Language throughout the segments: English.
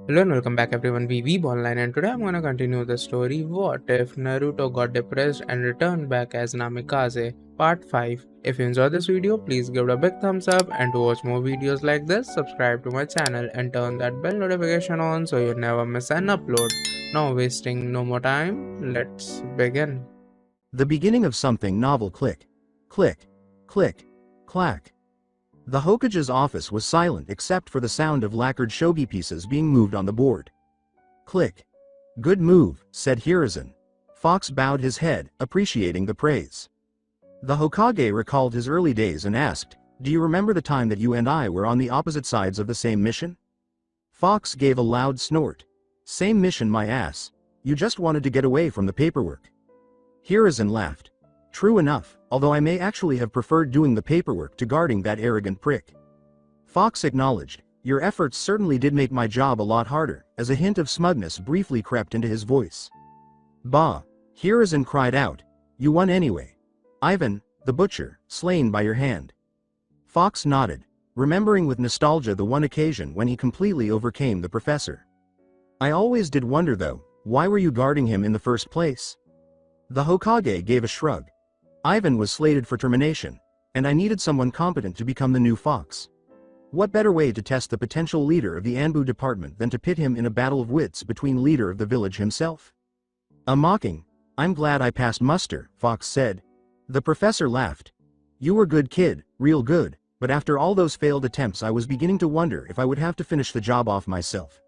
Hello and welcome back everyone, we Weeb Online, and today I'm gonna continue the story What If Naruto Got Depressed and Returned Back as Namikaze, Part 5. If you enjoyed this video, please give it a big thumbs up, and to watch more videos like this, subscribe to my channel and turn that bell notification on so you never miss an upload. Now wasting no more time, let's begin. The beginning of something novel. Click, click, click, clack. The Hokage's office was silent except for the sound of lacquered shogi pieces being moved on the board. Click. Good move, said Hiruzen. Fox bowed his head, appreciating the praise. The Hokage recalled his early days and asked, "Do you remember the time that you and I were on the opposite sides of the same mission?" Fox gave a loud snort. "Same mission, my ass. You just wanted to get away from the paperwork." Hiruzen laughed. "True enough, although I may actually have preferred doing the paperwork to guarding that arrogant prick." Fox acknowledged, "Your efforts certainly did make my job a lot harder," as a hint of smugness briefly crept into his voice. "Bah!" Hiruzen cried out. "You won anyway. Ivan, the butcher, slain by your hand." Fox nodded, remembering with nostalgia the one occasion when he completely overcame the professor. "I always did wonder though, why were you guarding him in the first place?" The Hokage gave a shrug. "Ivan was slated for termination, and I needed someone competent to become the new Fox. What better way to test the potential leader of the Anbu department than to pit him in a battle of wits between leader of the village himself?" A mocking, "I'm glad I passed muster," Fox said. The professor laughed. "You were good kid, real good, but after all those failed attempts I was beginning to wonder if I would have to finish the job off myself.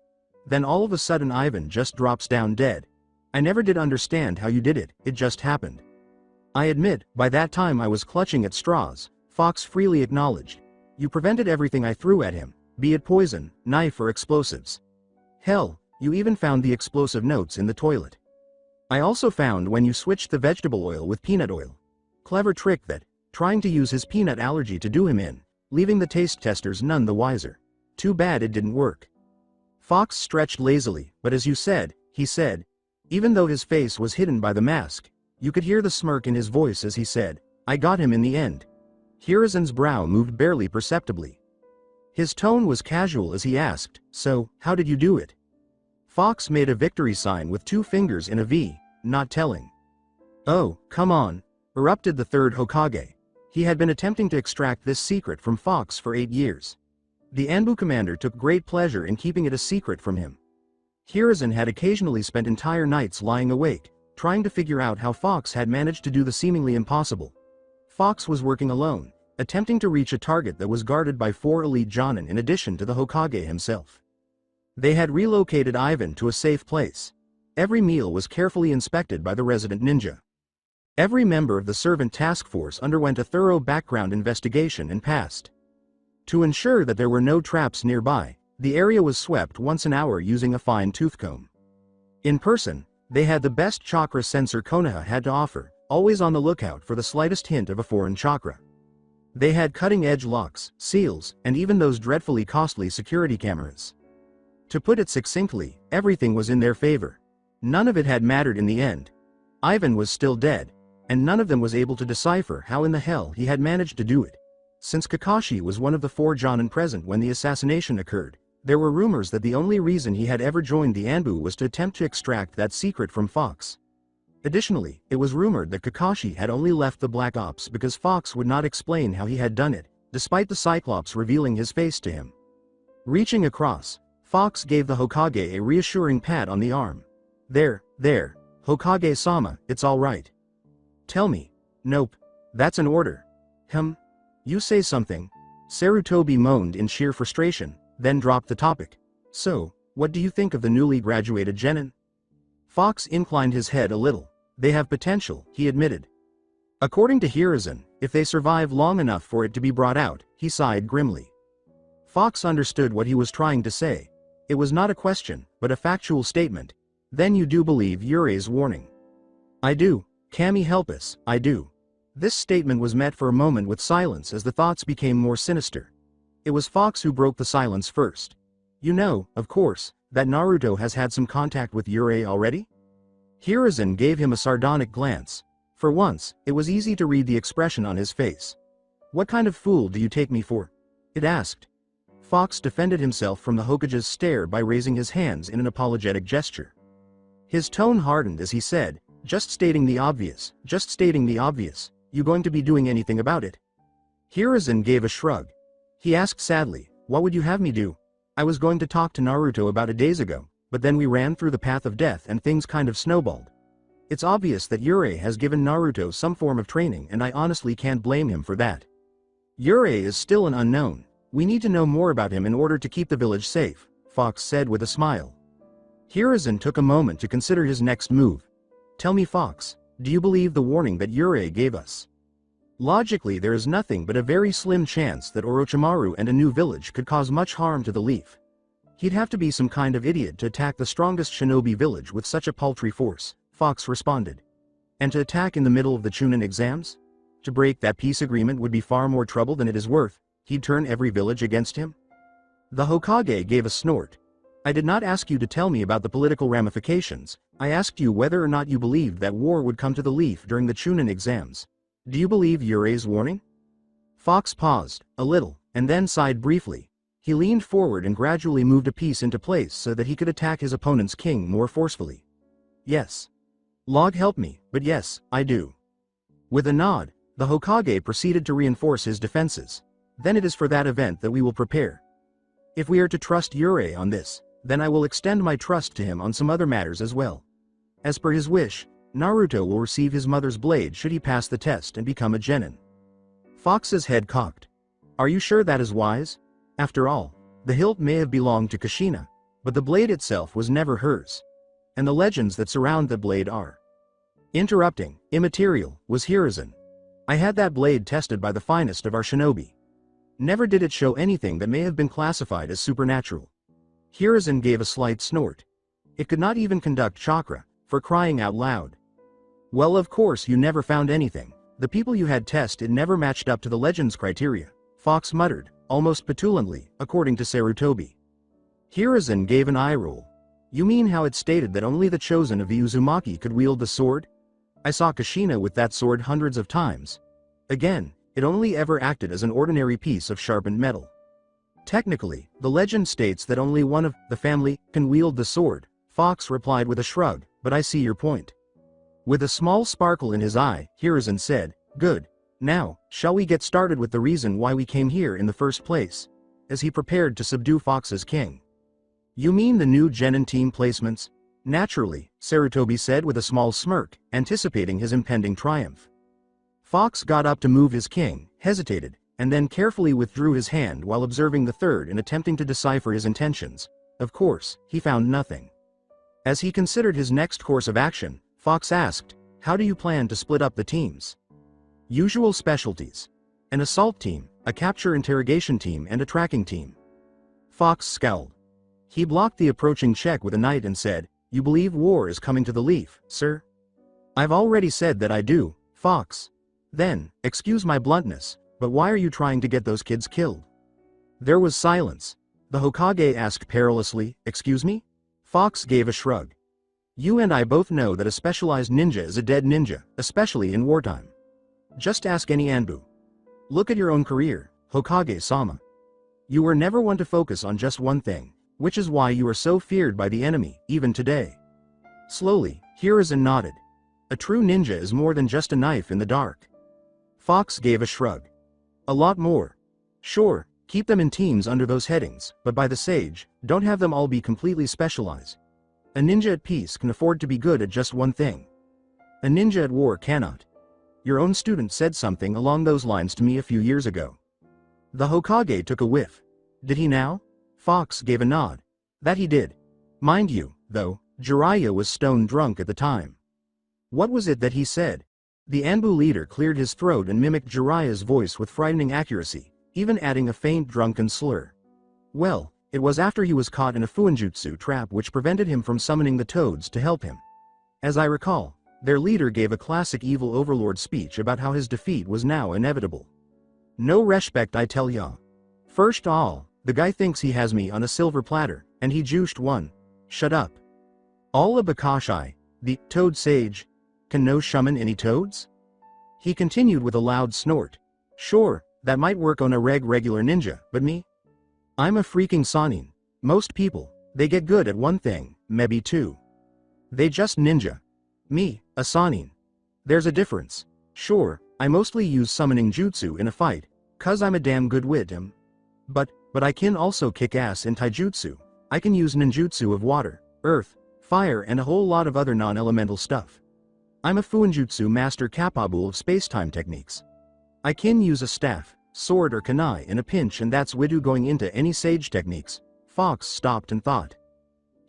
Then all of a sudden Ivan just drops down dead. I never did understand how you did it, it just happened." "I admit, by that time I was clutching at straws," Fox freely acknowledged. "You prevented everything I threw at him, be it poison, knife or explosives. Hell, you even found the explosive notes in the toilet. I also found when you switched the vegetable oil with peanut oil. Clever trick that, trying to use his peanut allergy to do him in, leaving the taste testers none the wiser. Too bad it didn't work." Fox stretched lazily, "But as you said," he said. Even though his face was hidden by the mask, you could hear the smirk in his voice as he said, "I got him in the end." Hiruzen's brow moved barely perceptibly. His tone was casual as he asked, "So, how did you do it?" Fox made a victory sign with 2 fingers in a V, not telling. "Oh, come on," erupted the third Hokage. He had been attempting to extract this secret from Fox for 8 years. The Anbu commander took great pleasure in keeping it a secret from him. Hiruzen had occasionally spent entire nights lying awake, trying to figure out how Fox had managed to do the seemingly impossible. Fox was working alone, attempting to reach a target that was guarded by 4 elite Jonin in addition to the Hokage himself. They had relocated Ivan to a safe place. Every meal was carefully inspected by the resident ninja. Every member of the servant task force underwent a thorough background investigation and passed. To ensure that there were no traps nearby, the area was swept once an hour using a fine tooth comb. In person, they had the best chakra sensor Konoha had to offer, always on the lookout for the slightest hint of a foreign chakra. They had cutting-edge locks, seals, and even those dreadfully costly security cameras. To put it succinctly, everything was in their favor. None of it had mattered in the end. Ivan was still dead, and none of them was able to decipher how in the hell he had managed to do it. Since Kakashi was one of the 4 Jonin present when the assassination occurred, there were rumors that the only reason he had ever joined the Anbu was to attempt to extract that secret from Fox. Additionally, it was rumored that Kakashi had only left the Black Ops because Fox would not explain how he had done it, despite the Cyclops revealing his face to him. Reaching across, Fox gave the Hokage a reassuring pat on the arm. There, Hokage-sama, it's all right." "Tell me." "Nope. That's an order." You say something." Sarutobi moaned in sheer frustration, then dropped the topic. "So, what do you think of the newly graduated genin?" Fox inclined his head a little. "They have potential," he admitted. "According to Hiruzen, if they survive long enough for it to be brought out," he sighed grimly. Fox understood what he was trying to say. It was not a question, but a factual statement. "Then you do believe Yurei's warning?" "I do. Kami help us, I do." This statement was met for a moment with silence as the thoughts became more sinister. It was Fox who broke the silence first. "You know, of course, that Naruto has had some contact with Yurei already?" Hiruzen gave him a sardonic glance. For once, it was easy to read the expression on his face. "What kind of fool do you take me for?" it asked. Fox defended himself from the Hokage's stare by raising his hands in an apologetic gesture. His tone hardened as he said, just stating the obvious, just stating the obvious. You going to be doing anything about it? Hiruzen gave a shrug. He asked sadly, what would you have me do? I was going to talk to Naruto about it days ago, but then we ran through the path of death and things kind of snowballed. It's obvious that Yurei has given Naruto some form of training and I honestly can't blame him for that. Yurei is still an unknown. We need to know more about him in order to keep the village safe, Fox said with a smile. Hiruzen took a moment to consider his next move. Tell me, Fox, do you believe the warning that Yurei gave us? Logically, there is nothing but a very slim chance that Orochimaru and a new village could cause much harm to the Leaf. He'd have to be some kind of idiot to attack the strongest shinobi village with such a paltry force, Fox responded. And to attack in the middle of the Chunin exams? To break that peace agreement would be far more trouble than it is worth. He'd turn every village against him? The Hokage gave a snort. I did not ask you to tell me about the political ramifications. I asked you whether or not you believed that war would come to the Leaf during the Chunin exams. Do you believe Yurei's warning? Fox paused, a little, and then sighed briefly. He leaned forward and gradually moved a piece into place so that he could attack his opponent's king more forcefully. Yes. Log helped me, but yes, I do. With a nod, the Hokage proceeded to reinforce his defenses. Then it is for that event that we will prepare. If we are to trust Yurei on this, then I will extend my trust to him on some other matters as well. As per his wish, Naruto will receive his mother's blade should he pass the test and become a genin. Fox's head cocked. Are you sure that is wise? After all, the hilt may have belonged to Kushina, but the blade itself was never hers. And the legends that surround the blade are. Interrupting, immaterial, was Hiruzen. I had that blade tested by the finest of our shinobi. Never did it show anything that may have been classified as supernatural. Hiruzen gave a slight snort. It could not even conduct chakra, for crying out loud. Well, of course you never found anything. The people you had tested never matched up to the legend's criteria, Fox muttered, almost petulantly, according to Sarutobi. Hiruzen gave an eye roll. You mean how it stated that only the chosen of the Uzumaki could wield the sword? I saw Kushina with that sword hundreds of times. Again, it only ever acted as an ordinary piece of sharpened metal. Technically, the legend states that only one of the family can wield the sword, Fox replied with a shrug, but I see your point. With a small sparkle in his eye, Hiruzen said, good. Now, shall we get started with the reason why we came here in the first place? As he prepared to subdue Fox's king. You mean the new genin team placements? Naturally, Sarutobi said with a small smirk, anticipating his impending triumph. Fox got up to move his king, hesitated, and then carefully withdrew his hand while observing the third and attempting to decipher his intentions. Of course, he found nothing. As he considered his next course of action, Fox asked, how do you plan to split up the teams? Usual specialties. An assault team, a capture-interrogation team and a tracking team. Fox scowled. He blocked the approaching check with a knight and said, you believe war is coming to the Leaf, sir? I've already said that I do, Fox. Then, excuse my bluntness, but why are you trying to get those kids killed? There was silence. The Hokage asked perilously, excuse me? Fox gave a shrug. You and I both know that a specialized ninja is a dead ninja, especially in wartime. Just ask any Anbu. Look at your own career, Hokage-sama. You were never one to focus on just one thing, which is why you are so feared by the enemy, even today. Slowly, Hiruzen nodded. A true ninja is more than just a knife in the dark. Fox gave a shrug. A lot more. Sure, keep them in teams under those headings, but by the sage, don't have them all be completely specialized. A ninja at peace can afford to be good at just one thing. A ninja at war cannot. Your own student said something along those lines to me a few years ago. The Hokage took a whiff. Did he now? Fox gave a nod. That he did. Mind you, though, Jiraiya was stone drunk at the time. What was it that he said? The Anbu leader cleared his throat and mimicked Jiraiya's voice with frightening accuracy, even adding a faint drunken slur. Well, it was after he was caught in a fuinjutsu trap which prevented him from summoning the toads to help him. As I recall, their leader gave a classic evil overlord speech about how his defeat was now inevitable. No respect, I tell ya. First all, the guy thinks he has me on a silver platter, and he juiced one. Shut up. All a Bakashai, the toad sage, can no summon any toads? He continued with a loud snort. Sure, that might work on a regular ninja, but me? I'm a freaking Sanin. Most people, they get good at one thing, maybe two. They just ninja. Me, a Sanin. There's a difference. Sure, I mostly use summoning jutsu in a fight, 'cause I'm a damn good with him. But I can also kick ass in taijutsu. I can use ninjutsu of water, earth, fire and a whole lot of other non-elemental stuff. I'm a fuinjutsu master capable of space-time techniques. I can use a staff, sword or kunai in a pinch, and that's Widu going into any sage techniques. Fox stopped and thought.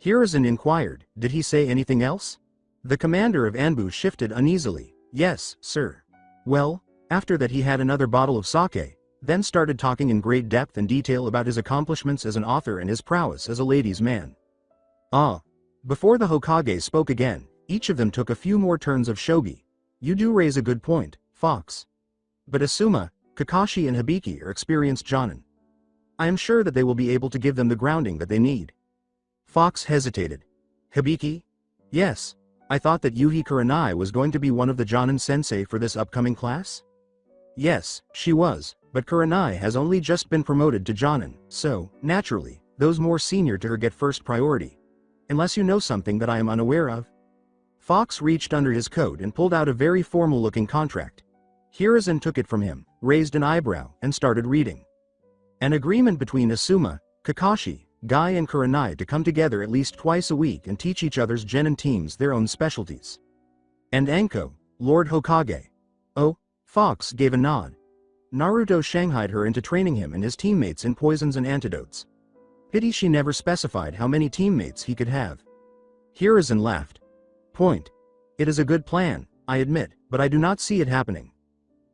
Hiruzen inquired, did he say anything else? The commander of Anbu shifted uneasily. Yes, sir. Well, after that he had another bottle of sake, then started talking in great depth and detail about his accomplishments as an author and his prowess as a ladies' man. Ah. Before the Hokage spoke again, each of them took a few more turns of shogi. You do raise a good point, Fox. But Asuma, Kakashi and Hibiki are experienced jonin. I am sure that they will be able to give them the grounding that they need. Fox hesitated. Hibiki? Yes. I thought that Yuhi Kurenai was going to be one of the jonin sensei for this upcoming class? Yes, she was, but Kurenai has only just been promoted to jonin, so, naturally, those more senior to her get first priority. Unless you know something that I am unaware of. Fox reached under his coat and pulled out a very formal-looking contract. Hiruzen took it from him, raised an eyebrow, and started reading. An agreement between Asuma, Kakashi, Guy and Kurenai to come together at least twice a week and teach each other's genin teams their own specialties. And Anko, Lord Hokage. Oh, Fox gave a nod. Naruto shanghaied her into training him and his teammates in poisons and antidotes. Pity she never specified how many teammates he could have. Hiruzen laughed. Point. It is a good plan, I admit, but I do not see it happening.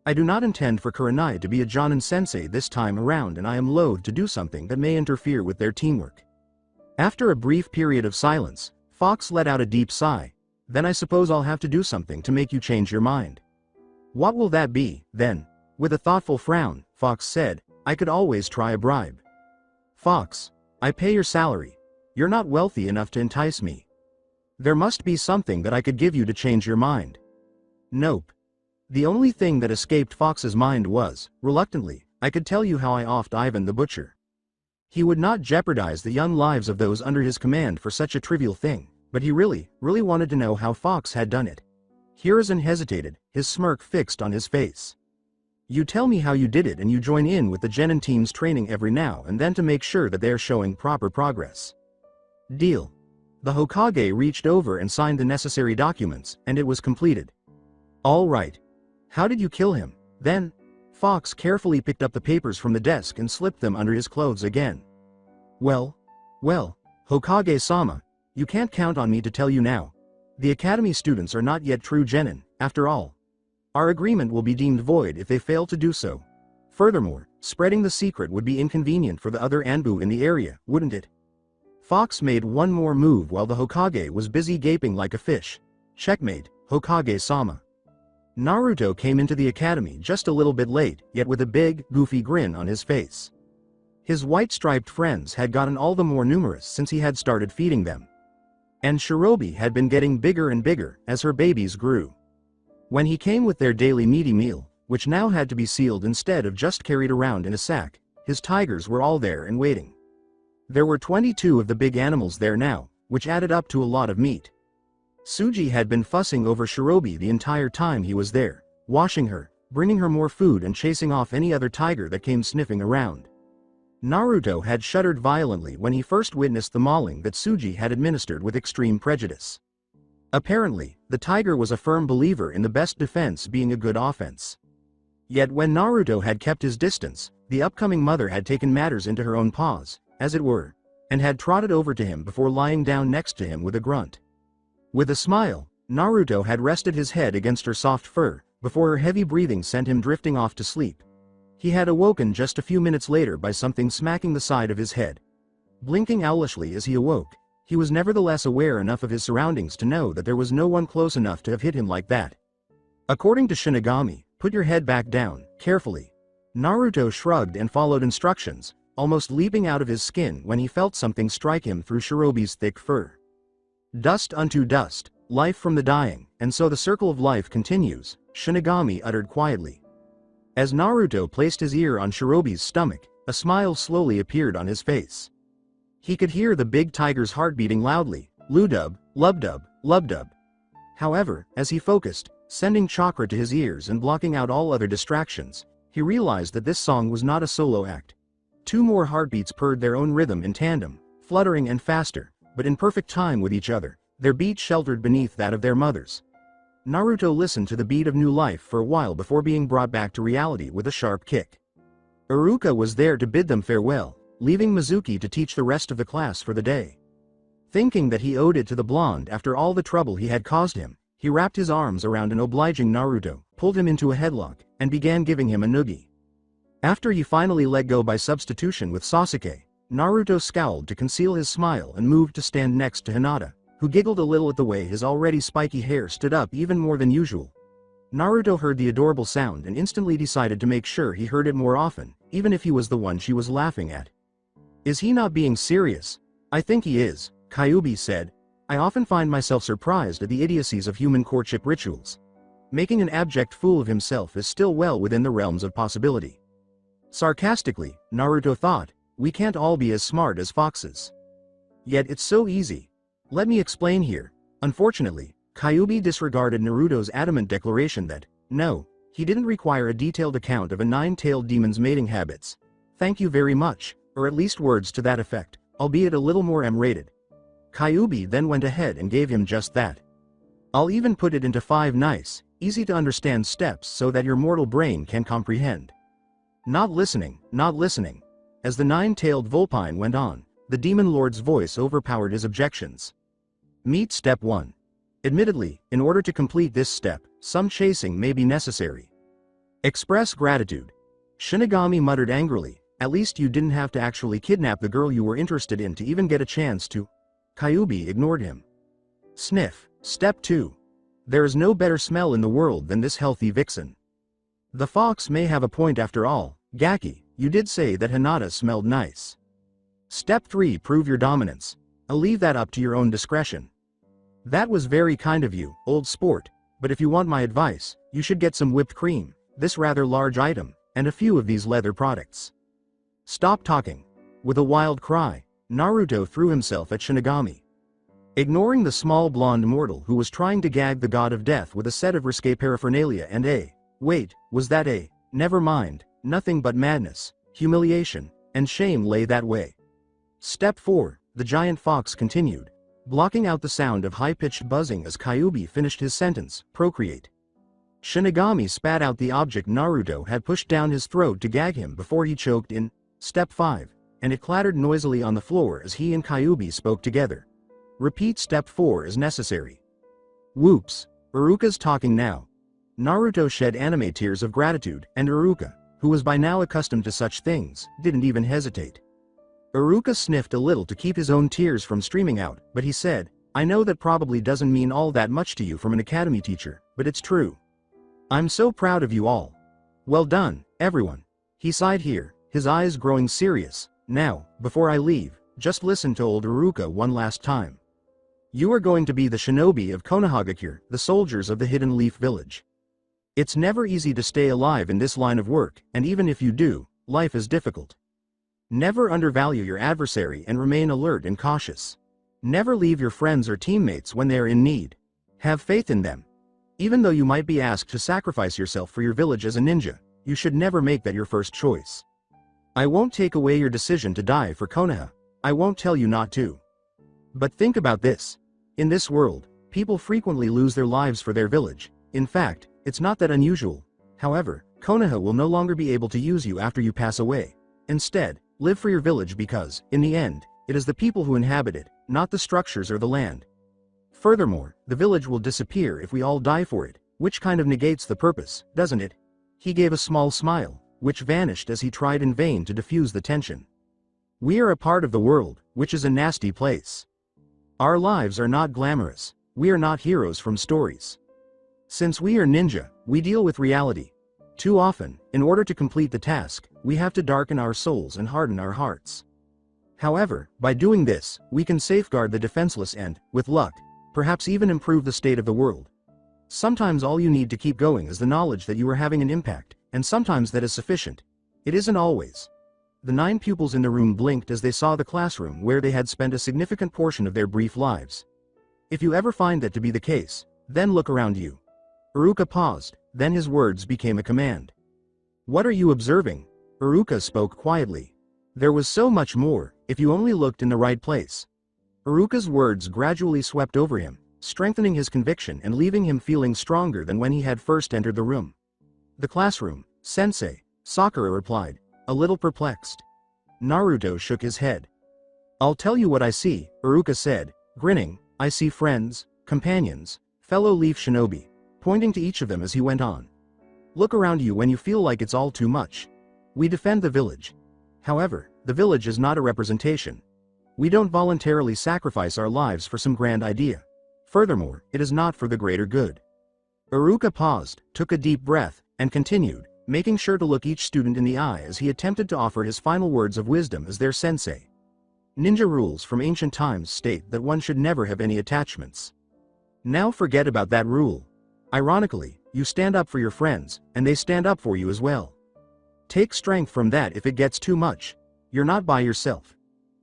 I do not intend for Kurenai to be a jonin sensei this time around, and I am loath to do something that may interfere with their teamwork. After a brief period of silence, Fox let out a deep sigh. Then I suppose I'll have to do something to make you change your mind. What will that be, then? With a thoughtful frown, Fox said, I could always try a bribe. Fox, I pay your salary. You're not wealthy enough to entice me. There must be something that I could give you to change your mind. Nope. The only thing that escaped Fox's mind was, reluctantly, I could tell you how I offed Ivan the Butcher. He would not jeopardize the young lives of those under his command for such a trivial thing, but he really wanted to know how Fox had done it. Hiruzen hesitated, his smirk fixed on his face. You tell me how you did it and you join in with the genin team's training every now and then to make sure that they are showing proper progress. Deal. The Hokage reached over and signed the necessary documents, and it was completed. All right. How did you kill him, then? Fox carefully picked up the papers from the desk and slipped them under his clothes again. Well, Hokage-sama, you can't count on me to tell you now. The academy students are not yet true genin, after all. Our agreement will be deemed void if they fail to do so. Furthermore, spreading the secret would be inconvenient for the other Anbu in the area, wouldn't it? Fox made one more move while the Hokage was busy gaping like a fish. Checkmate, Hokage-sama. Naruto came into the academy just a little bit late, yet with a big, goofy grin on his face. His white-striped friends had gotten all the more numerous since he had started feeding them. And Shirobi had been getting bigger and bigger as her babies grew. When he came with their daily meaty meal, which now had to be sealed instead of just carried around in a sack, his tigers were all there and waiting. There were 22 of the big animals there now, which added up to a lot of meat. Suji had been fussing over Shirobi the entire time he was there, washing her, bringing her more food and chasing off any other tiger that came sniffing around. Naruto had shuddered violently when he first witnessed the mauling that Suji had administered with extreme prejudice. Apparently, the tiger was a firm believer in the best defense being a good offense. Yet when Naruto had kept his distance, the upcoming mother had taken matters into her own paws, as it were, and had trotted over to him before lying down next to him with a grunt. With a smile, Naruto had rested his head against her soft fur, before her heavy breathing sent him drifting off to sleep. He had awoken just a few minutes later by something smacking the side of his head. Blinking owlishly as he awoke, he was nevertheless aware enough of his surroundings to know that there was no one close enough to have hit him like that. According to Shinigami, put your head back down, carefully. Naruto shrugged and followed instructions, almost leaping out of his skin when he felt something strike him through Shirobi's thick fur. Dust unto dust, life from the dying, and so the circle of life continues, Shinigami uttered quietly. As Naruto placed his ear on Shirobi's stomach, A smile slowly appeared on his face. He could hear the big tiger's heart beating loudly, Ludub, Lubdub, Lubdub. However, as he focused, sending chakra to his ears and blocking out all other distractions, he realized that this song was not a solo act. Two more heartbeats purred their own rhythm in tandem, fluttering and faster, but in perfect time with each other, their beat sheltered beneath that of their mothers. Naruto listened to the beat of new life for a while before being brought back to reality with a sharp kick. Iruka was there to bid them farewell, leaving Mizuki to teach the rest of the class for the day. Thinking that he owed it to the blonde after all the trouble he had caused him, he wrapped his arms around an obliging Naruto, pulled him into a headlock, and began giving him a noogie. After he finally let go by substitution with Sasuke, Naruto scowled to conceal his smile and moved to stand next to Hinata, who giggled a little at the way his already spiky hair stood up even more than usual. Naruto heard the adorable sound and instantly decided to make sure he heard it more often, even if he was the one she was laughing at. Is he not being serious? I think he is, Kyuubi said. I often find myself surprised at the idiocies of human courtship rituals. Making an abject fool of himself is still well within the realms of possibility. Sarcastically, Naruto thought, we can't all be as smart as foxes. Yet it's so easy. Let me explain here. Unfortunately, Kyuubi disregarded Naruto's adamant declaration that, no, he didn't require a detailed account of a nine-tailed demon's mating habits. Thank you very much, or at least words to that effect, albeit a little more M-rated. Kyuubi then went ahead and gave him just that. I'll even put it into 5 nice, easy-to-understand steps so that your mortal brain can comprehend. Not listening, not listening. As the nine-tailed vulpine went on, the demon lord's voice overpowered his objections. Meet step 1. Admittedly, in order to complete this step, some chasing may be necessary. Express gratitude. Shinigami muttered angrily, at least you didn't have to actually kidnap the girl you were interested in to even get a chance to. Kyuubi ignored him. Sniff. Step 2. There is no better smell in the world than this healthy vixen. The fox may have a point after all. Gaki, you did say that Hinata smelled nice. Step 3. Prove your dominance. I'll leave that up to your own discretion. That was very kind of you, old sport, but if you want my advice, you should get some whipped cream, this rather large item, and a few of these leather products. Stop talking. With a wild cry, Naruto threw himself at Shinigami. Ignoring the small blonde mortal who was trying to gag the god of death with a set of risque paraphernalia and wait, was that never mind, nothing but madness, humiliation, and shame lay that way. Step 4, the giant fox continued, blocking out the sound of high-pitched buzzing as Kyuubi finished his sentence, procreate. Shinigami spat out the object Naruto had pushed down his throat to gag him before he choked in. Step 5, and it clattered noisily on the floor as he and Kyuubi spoke together. Repeat step 4 as necessary. Whoops, Iruka's talking now. Naruto shed anime tears of gratitude, and Iruka, who was by now accustomed to such things, didn't even hesitate. Iruka sniffed a little to keep his own tears from streaming out, but he said, I know that probably doesn't mean all that much to you from an academy teacher, but it's true. I'm so proud of you all. Well done, everyone. He sighed here, his eyes growing serious. Now, before I leave, just listen to old Iruka one last time. You are going to be the shinobi of Konohagakure, the soldiers of the Hidden Leaf Village. It's never easy to stay alive in this line of work, and even if you do, life is difficult. Never undervalue your adversary and remain alert and cautious. Never leave your friends or teammates when they are in need. Have faith in them. Even though you might be asked to sacrifice yourself for your village as a ninja, you should never make that your first choice. I won't take away your decision to die for Konoha. I won't tell you not to. But think about this. In this world, people frequently lose their lives for their village. In fact, it's not that unusual. However, Konoha will no longer be able to use you after you pass away. Instead, live for your village because, in the end, it is the people who inhabit it, not the structures or the land. Furthermore, the village will disappear if we all die for it, which kind of negates the purpose, doesn't it? He gave a small smile, which vanished as he tried in vain to diffuse the tension. We are a part of the world, which is a nasty place. Our lives are not glamorous. We are not heroes from stories. Since we are ninja, we deal with reality. Too often, in order to complete the task, we have to darken our souls and harden our hearts. However, by doing this, we can safeguard the defenseless and, with luck, perhaps even improve the state of the world. Sometimes all you need to keep going is the knowledge that you are having an impact, and sometimes that is sufficient. It isn't always. The 9 pupils in the room blinked as they saw the classroom where they had spent a significant portion of their brief lives. If you ever find that to be the case, then look around you. Iruka paused, then his words became a command. What are you observing? Iruka spoke quietly. There was so much more, if you only looked in the right place. Iruka's words gradually swept over him, strengthening his conviction and leaving him feeling stronger than when he had first entered the room. The classroom, Sensei, Sakura replied, a little perplexed. Naruto shook his head. I'll tell you what I see, Iruka said, grinning. I see friends, companions, fellow Leaf Shinobi, pointing to each of them as he went on. Look around you when you feel like it's all too much. We defend the village. However, the village is not a representation. We don't voluntarily sacrifice our lives for some grand idea. Furthermore, it is not for the greater good. Iruka paused, took a deep breath, and continued, making sure to look each student in the eye as he attempted to offer his final words of wisdom as their sensei. Ninja rules from ancient times state that one should never have any attachments. Now forget about that rule. Ironically, you stand up for your friends, and they stand up for you as well. Take strength from that if it gets too much. You're not by yourself.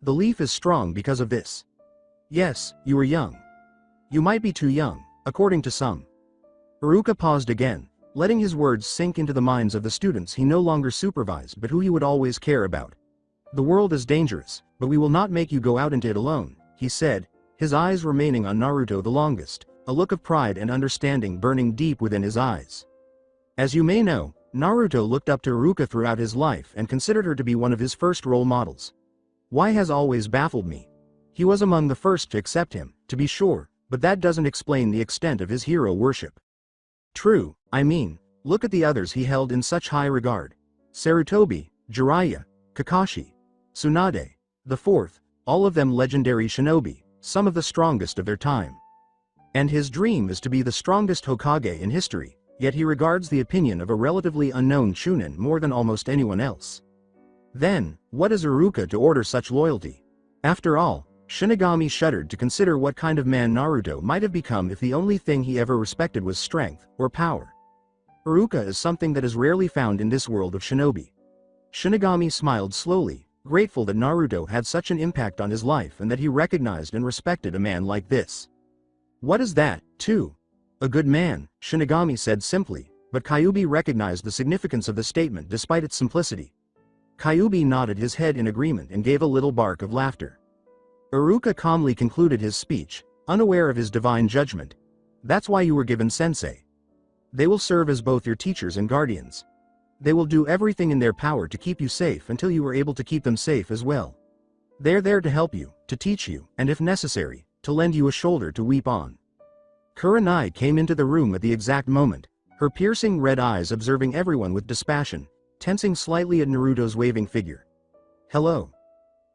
The leaf is strong because of this. Yes, you are young. You might be too young, according to some. Iruka paused again, letting his words sink into the minds of the students he no longer supervised but who he would always care about. The world is dangerous, but we will not make you go out into it alone, he said, his eyes remaining on Naruto the longest, a look of pride and understanding burning deep within his eyes. As you may know, Naruto looked up to Iruka throughout his life and considered her to be one of his first role models. Why has always baffled me. He was among the first to accept him, to be sure, but that doesn't explain the extent of his hero worship. True, I mean, look at the others he held in such high regard. Sarutobi, Jiraiya, Kakashi, Tsunade, the fourth, all of them legendary shinobi, some of the strongest of their time. And his dream is to be the strongest Hokage in history, yet he regards the opinion of a relatively unknown Chunin more than almost anyone else. Then, what is Iruka to order such loyalty? After all, Shinigami shuddered to consider what kind of man Naruto might have become if the only thing he ever respected was strength, or power. Iruka is something that is rarely found in this world of shinobi. Shinigami smiled slowly, grateful that Naruto had such an impact on his life and that he recognized and respected a man like this. What is that, too? A good man, Shinigami said simply, but Kyuubi recognized the significance of the statement despite its simplicity. Kyuubi nodded his head in agreement and gave a little bark of laughter. Iruka calmly concluded his speech, unaware of his divine judgment. That's why you were given Sensei. They will serve as both your teachers and guardians. They will do everything in their power to keep you safe until you are able to keep them safe as well. They're there to help you, to teach you, and if necessary, to lend you a shoulder to weep on. Kurenai came into the room at the exact moment, her piercing red eyes observing everyone with dispassion, tensing slightly at Naruto's waving figure. Hello.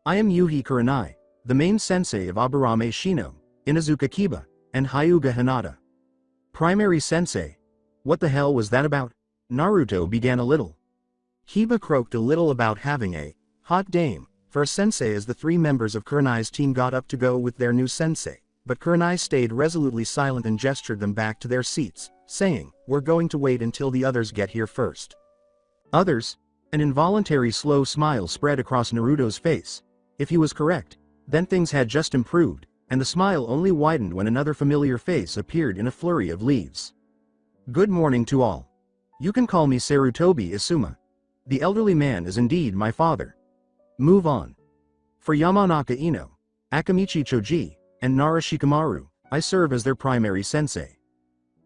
I am Yuhi Kurenai, the main sensei of Aburame Shino, Inazuka Kiba, and Hyuga Hinata. Primary sensei? What the hell was that about? Naruto began a little. Kiba croaked a little about having a hot dame for a sensei as the 3 members of Kurenai's team got up to go with their new sensei, but Kurenai stayed resolutely silent and gestured them back to their seats, saying, we're going to wait until the others get here first. Others? An involuntary slow smile spread across Naruto's face. If he was correct, then things had just improved, and the smile only widened when another familiar face appeared in a flurry of leaves. Good morning to all. You can call me Sarutobi Isuma. The elderly man is indeed my father. Move on. For Yamanaka Ino, Akamichi Choji, and Nara Shikamaru, I serve as their primary sensei.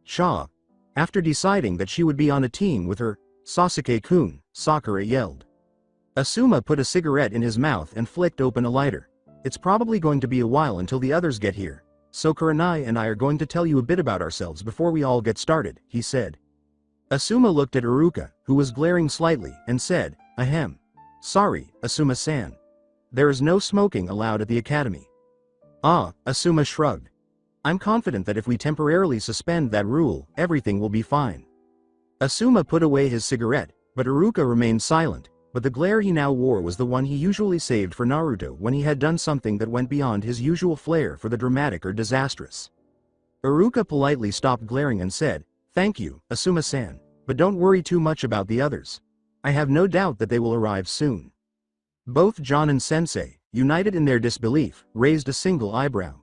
Cha. After deciding that she would be on a team with her, Sasuke-kun, Sakura yelled. Asuma put a cigarette in his mouth and flicked open a lighter. It's probably going to be a while until the others get here, so Kurenai and I are going to tell you a bit about ourselves before we all get started, he said. Asuma looked at Iruka, who was glaring slightly, and said, ahem. Sorry, Asuma-san. There is no smoking allowed at the academy. Ah, Asuma shrugged. I'm confident that if we temporarily suspend that rule, everything will be fine. Asuma put away his cigarette, but Iruka remained silent, but the glare he now wore was the one he usually saved for Naruto when he had done something that went beyond his usual flair for the dramatic or disastrous. Iruka politely stopped glaring and said, thank you, Asuma-san, but don't worry too much about the others. I have no doubt that they will arrive soon. Both John and Sensei, united in their disbelief, raised a single eyebrow.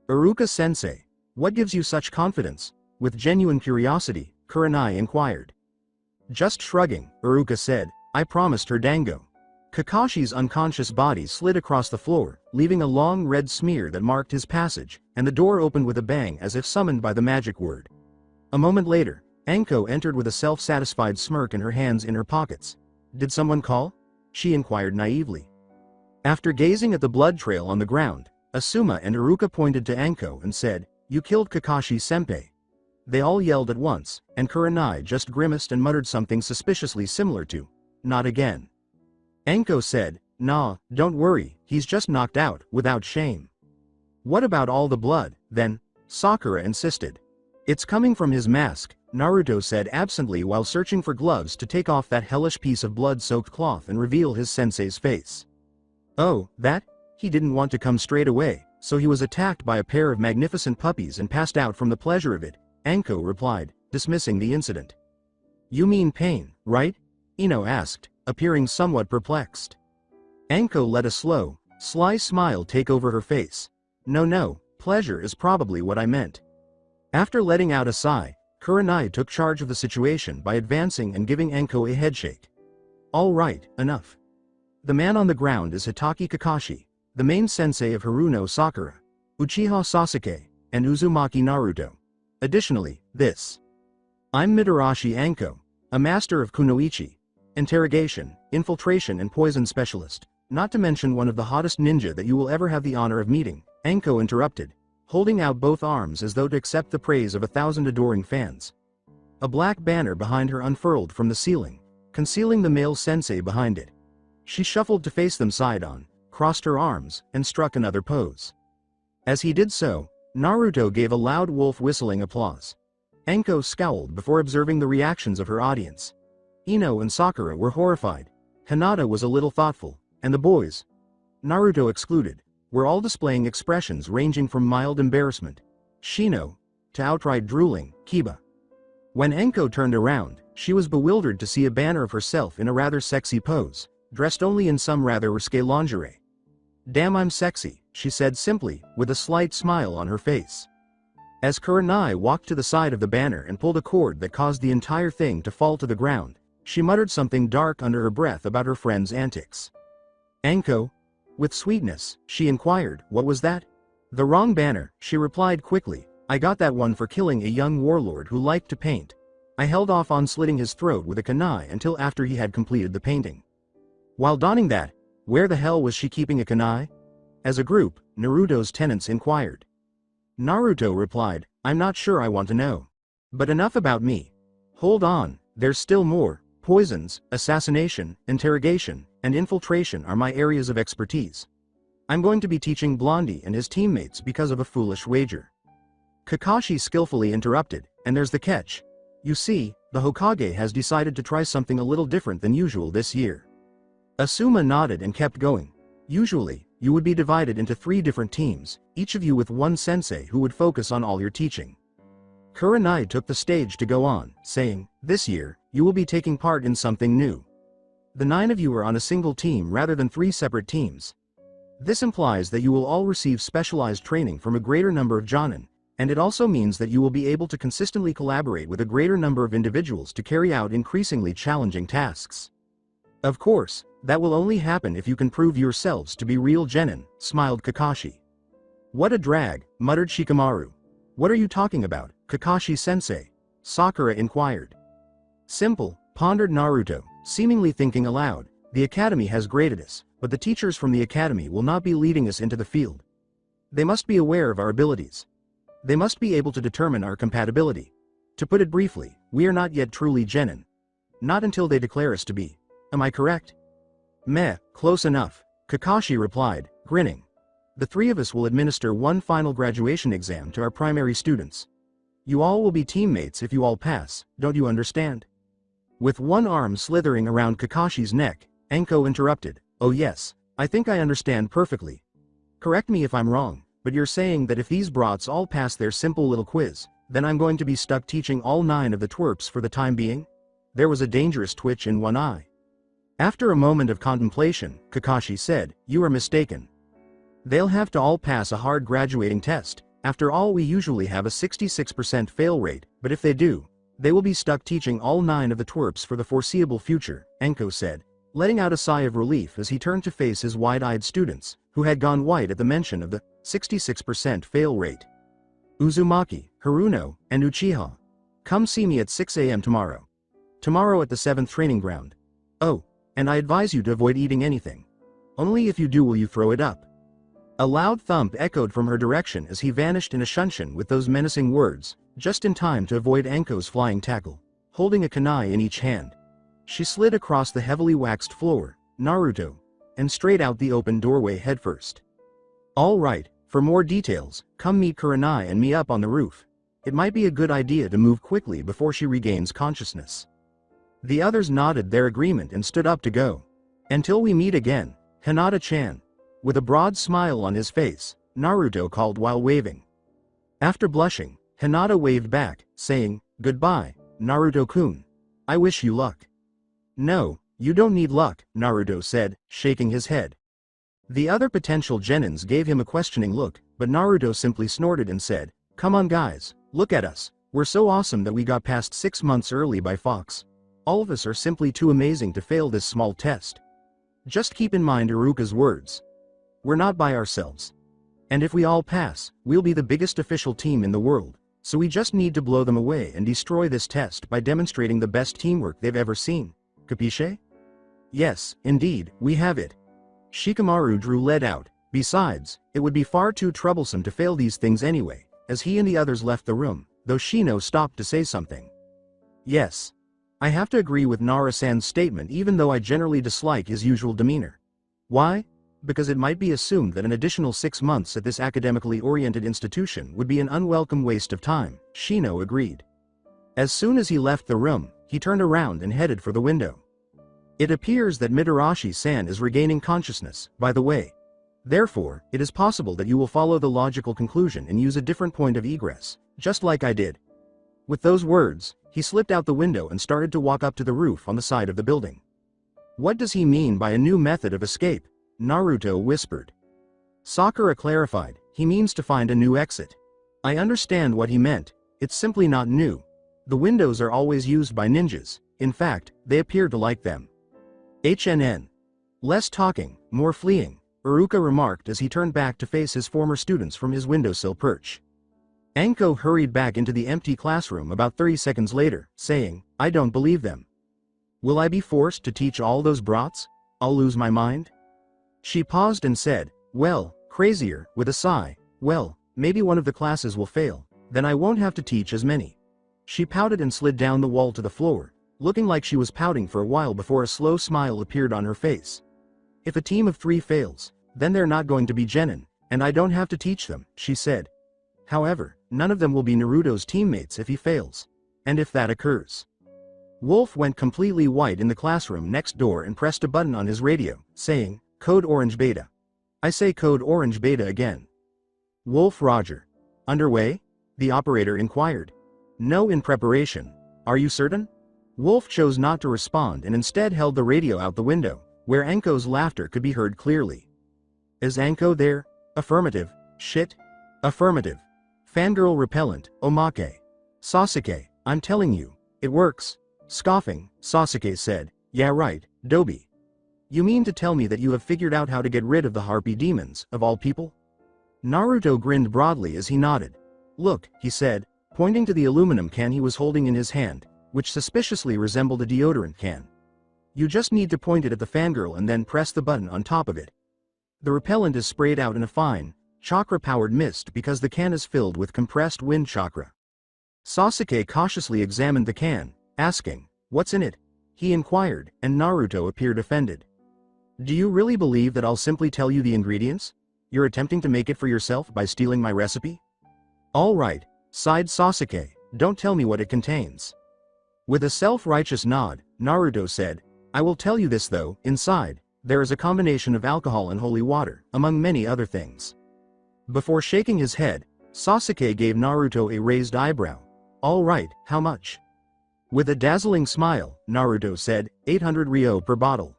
Iruka-sensei, what gives you such confidence? With genuine curiosity, Kurenai inquired. Just shrugging, Iruka said, I promised her dango. Kakashi's unconscious body slid across the floor, leaving a long red smear that marked his passage, and the door opened with a bang as if summoned by the magic word. A moment later, Anko entered with a self-satisfied smirk and her hands in her pockets. Did someone call? She inquired naively. After gazing at the blood trail on the ground, Asuma and Iruka pointed to Anko and said, You killed Kakashi-senpai. They all yelled at once, and Kurenai just grimaced and muttered something suspiciously similar to, Not again. Anko said, Nah, don't worry, he's just knocked out, without shame. What about all the blood, then? Sakura insisted. It's coming from his mask, Naruto said absently while searching for gloves to take off that hellish piece of blood-soaked cloth and reveal his sensei's face. Oh, that? He didn't want to come straight away, so he was attacked by a pair of magnificent puppies and passed out from the pleasure of it, Anko replied, dismissing the incident. You mean pain, right? Ino asked, appearing somewhat perplexed. Anko let a slow, sly smile take over her face. No, pleasure is probably what I meant. After letting out a sigh, Kurenai took charge of the situation by advancing and giving Anko a headshake. All right, enough. The man on the ground is Hitaki Kakashi, the main sensei of Haruno Sakura, Uchiha Sasuke, and Uzumaki Naruto. Additionally, this. I'm Mitarashi Anko, a master of kunoichi, interrogation, infiltration and poison specialist, not to mention one of the hottest ninja that you will ever have the honor of meeting, Anko interrupted, holding out both arms as though to accept the praise of 1,000 adoring fans. A black banner behind her unfurled from the ceiling, concealing the male sensei behind it. She shuffled to face them side-on, crossed her arms, and struck another pose. As he did so, Naruto gave a loud wolf whistling applause. Anko scowled before observing the reactions of her audience. Ino and Sakura were horrified. Hinata was a little thoughtful, and the boys, Naruto excluded, were all displaying expressions ranging from mild embarrassment, Shino, to outright drooling, Kiba. When Anko turned around, she was bewildered to see a banner of herself in a rather sexy pose, dressed only in some rather risque lingerie. Damn, I'm sexy, she said simply, with a slight smile on her face. As Kurenai walked to the side of the banner and pulled a cord that caused the entire thing to fall to the ground, she muttered something dark under her breath about her friend's antics. Anko? With sweetness, she inquired, what was that? The wrong banner, she replied quickly, I got that one for killing a young warlord who liked to paint. I held off on slitting his throat with a kunai until after he had completed the painting. While donning that, where the hell was she keeping a kunai? As a group, Naruto's tenants inquired. Naruto replied, I'm not sure I want to know. But enough about me. Hold on, there's still more. Poisons, assassination, interrogation, and infiltration are my areas of expertise. I'm going to be teaching Blondie and his teammates because of a foolish wager. Kakashi skillfully interrupted, and there's the catch. You see, the Hokage has decided to try something a little different than usual this year. Asuma nodded and kept going. Usually, you would be divided into 3 different teams, each of you with one sensei who would focus on all your teaching. Kurenai took the stage to go on, saying, this year, you will be taking part in something new. The 9 of you are on a single team rather than 3 separate teams. This implies that you will all receive specialized training from a greater number of jonin, and it also means that you will be able to consistently collaborate with a greater number of individuals to carry out increasingly challenging tasks. Of course, that will only happen if you can prove yourselves to be real genin, smiled Kakashi. What a drag, muttered Shikamaru. What are you talking about, Kakashi-sensei? Sakura inquired. Simple, pondered Naruto, seemingly thinking aloud. The academy has graded us, but the teachers from the academy will not be leading us into the field. They must be aware of our abilities. They must be able to determine our compatibility. To put it briefly, we are not yet truly genin. Not until they declare us to be. Am I correct? Meh, close enough, Kakashi replied, grinning. The 3 of us will administer one final graduation exam to our primary students. You all will be teammates if you all pass, don't you understand? With one arm slithering around Kakashi's neck, Anko interrupted, oh yes, I think I understand perfectly. Correct me if I'm wrong, but you're saying that if these brats all pass their simple little quiz, then I'm going to be stuck teaching all 9 of the twerps for the time being? There was a dangerous twitch in one eye. After a moment of contemplation, Kakashi said, "You are mistaken. They'll have to all pass a hard graduating test. After all, we usually have a 66% fail rate, but if they do, they will be stuck teaching all 9 of the twerps for the foreseeable future," Enko said, letting out a sigh of relief as he turned to face his wide-eyed students, who had gone white at the mention of the 66% fail rate. "Uzumaki, Haruno, and Uchiha. Come see me at 6 a.m. tomorrow. Tomorrow at the 7th training ground. Oh, and I advise you to avoid eating anything. Only if you do will you throw it up." A loud thump echoed from her direction as he vanished in a shunshin with those menacing words, just in time to avoid Enko's flying tackle. Holding a kunai in each hand, she slid across the heavily waxed floor, Naruto, and straight out the open doorway headfirst. "All right, for more details, come meet Kurenai and me up on the roof. It might be a good idea to move quickly before she regains consciousness." The others nodded their agreement and stood up to go. "Until we meet again, Hinata-chan." With a broad smile on his face, Naruto called while waving. After blushing, Hinata waved back, saying, "Goodbye, Naruto-kun. I wish you luck." "No, you don't need luck," Naruto said, shaking his head. The other potential genins gave him a questioning look, but Naruto simply snorted and said, "Come on guys, look at us. We're so awesome that we got past 6 months early by Fox. All of us are simply too amazing to fail this small test. Just keep in mind Iruka's words. We're not by ourselves. And if we all pass, we'll be the biggest official team in the world, so we just need to blow them away and destroy this test by demonstrating the best teamwork they've ever seen. Capisce?" "Yes, indeed, we have it." Shikamaru drew lead out. Besides, it would be far too troublesome to fail these things anyway, as he and the others left the room, though Shino stopped to say something. "Yes. I have to agree with Nara-san's statement even though I generally dislike his usual demeanor. Why? Because it might be assumed that an additional 6 months at this academically oriented institution would be an unwelcome waste of time," Shino agreed. As soon as he left the room, he turned around and headed for the window. "It appears that Mitarashi-san is regaining consciousness, by the way. Therefore, it is possible that you will follow the logical conclusion and use a different point of egress, just like I did." With those words, he slipped out the window and started to walk up to the roof on the side of the building. "What does he mean by a new method of escape?" Naruto whispered. Sakura clarified, "He means to find a new exit." "I understand what he meant, it's simply not new. The windows are always used by ninjas, in fact, they appear to like them." "HNN. Less talking, more fleeing," Iruka remarked as he turned back to face his former students from his windowsill perch. Anko hurried back into the empty classroom about 30 seconds later, saying, "I don't believe them. Will I be forced to teach all those brats? I'll lose my mind." She paused and said, "Well, crazier," with a sigh, "well, maybe one of the classes will fail, then I won't have to teach as many." She pouted and slid down the wall to the floor, looking like she was pouting for a while before a slow smile appeared on her face. "If a team of 3 fails, then they're not going to be genin, and I don't have to teach them," she said. "However, none of them will be Naruto's teammates if he fails. And if that occurs." Wolf went completely white in the classroom next door and pressed a button on his radio, saying, "Code Orange Beta." "I say Code Orange Beta again." "Wolf Roger. Underway?" the operator inquired. "No, in preparation. Are you certain?" Wolf chose not to respond and instead held the radio out the window, where Anko's laughter could be heard clearly. "Is Anko there?" "Affirmative." "Shit." "Affirmative." "Fangirl repellent, Omake." "Sasuke, I'm telling you, it works." Scoffing, Sasuke said, "Yeah right, Dobi. You mean to tell me that you have figured out how to get rid of the harpy demons, of all people?" Naruto grinned broadly as he nodded. "Look," he said, pointing to the aluminum can he was holding in his hand, which suspiciously resembled a deodorant can. "You just need to point it at the fangirl and then press the button on top of it. The repellent is sprayed out in a fine, chakra-powered mist because the can is filled with compressed wind chakra." Sasuke cautiously examined the can, asking, "What's in it?" he inquired, and Naruto appeared offended. "Do you really believe that I'll simply tell you the ingredients? You're attempting to make it for yourself by stealing my recipe?" "All right," sighed Sasuke, "don't tell me what it contains." With a self-righteous nod, Naruto said, "I will tell you this though, inside, there is a combination of alcohol and holy water, among many other things." Before shaking his head, Sasuke gave Naruto a raised eyebrow. "All right, how much?" With a dazzling smile, Naruto said, 800 ryo per bottle.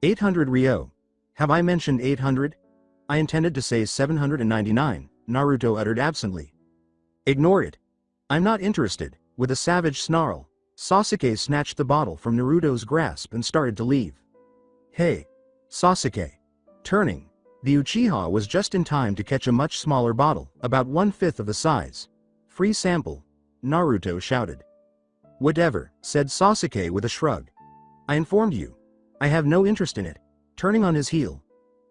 800 Ryo. Have I mentioned 800? I intended to say 799, Naruto uttered absently. Ignore it. I'm not interested. With a savage snarl, Sasuke snatched the bottle from Naruto's grasp and started to leave. Hey! Sasuke! Turning, the Uchiha was just in time to catch a much smaller bottle, about 1/5 of the size. Free sample, Naruto shouted. Whatever, said Sasuke with a shrug. I informed you. I have no interest in it. Turning on his heel,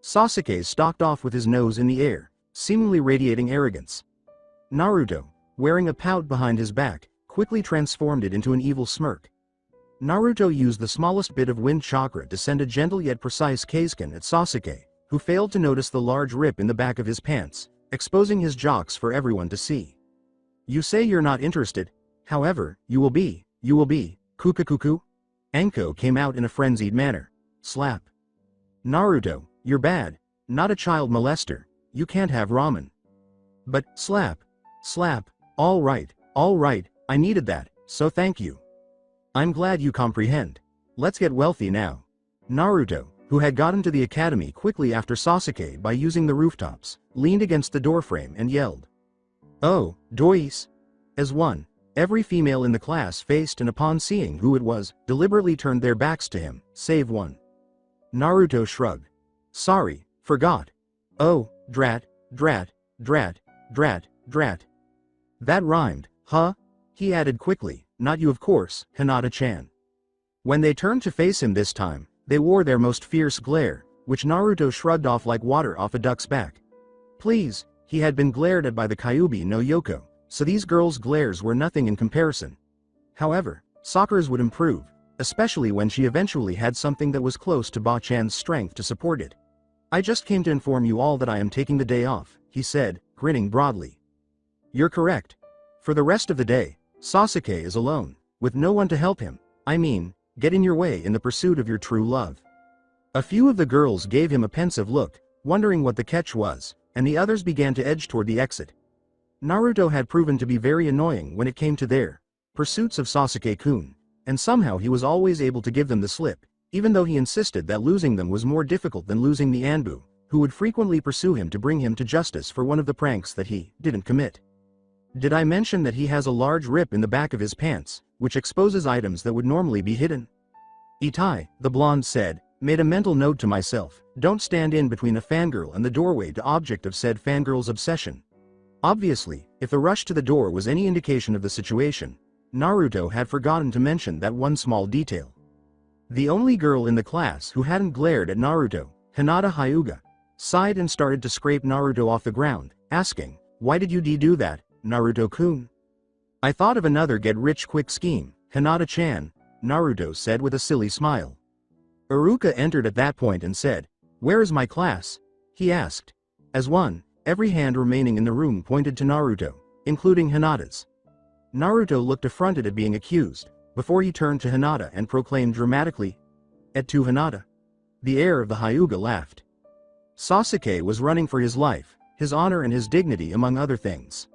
Sasuke stalked off with his nose in the air, seemingly radiating arrogance. Naruto, wearing a pout behind his back, quickly transformed it into an evil smirk. Naruto used the smallest bit of wind chakra to send a gentle yet precise Kazekin at Sasuke, who failed to notice the large rip in the back of his pants, exposing his jocks for everyone to see. You say you're not interested, however, you will be, kukakuku? Anko came out in a frenzied manner. Slap. Naruto, you're bad, not a child molester, you can't have ramen. But, slap. Alright, I needed that, so thank you. I'm glad you comprehend. Let's get wealthy now. Naruto, who had gotten to the academy quickly after Sasuke by using the rooftops, leaned against the doorframe and yelled. Oh, dois. As one, every female in the class faced and upon seeing who it was, deliberately turned their backs to him, save one. Naruto shrugged. Sorry, forgot. Oh, drat. That rhymed, huh? He added quickly, not you of course, Hinata-chan. When they turned to face him this time, they wore their most fierce glare, which Naruto shrugged off like water off a duck's back. Please, he had been glared at by the Kyuubi no Yoko, so these girls' glares were nothing in comparison. However, Sakura's would improve, especially when she eventually had something that was close to Ba-chan's strength to support it. I just came to inform you all that I am taking the day off, he said, grinning broadly. You're correct. For the rest of the day, Sasuke is alone, with no one to help him, get in your way in the pursuit of your true love. A few of the girls gave him a pensive look, wondering what the catch was, and the others began to edge toward the exit. Naruto had proven to be very annoying when it came to their pursuits of Sasuke-kun, and somehow he was always able to give them the slip, even though he insisted that losing them was more difficult than losing the Anbu, who would frequently pursue him to bring him to justice for one of the pranks that he didn't commit. Did I mention that he has a large rip in the back of his pants, which exposes items that would normally be hidden? Itai, the blonde said, made a mental note to myself, don't stand in between a fangirl and the doorway to object of said fangirl's obsession. Obviously, if the rush to the door was any indication of the situation, Naruto had forgotten to mention that one small detail. The only girl in the class who hadn't glared at Naruto, Hinata Hyuga, sighed and started to scrape Naruto off the ground, asking, why did you do that, Naruto-kun? I thought of another get-rich-quick scheme, Hinata-chan, Naruto said with a silly smile. Iruka entered at that point and said, where is my class? He asked. As one, every hand remaining in the room pointed to Naruto, including Hinata's. Naruto looked affronted at being accused, before he turned to Hinata and proclaimed dramatically, Et tu Hinata? The heir of the Hyuga laughed. Sasuke was running for his life, his honor and his dignity among other things.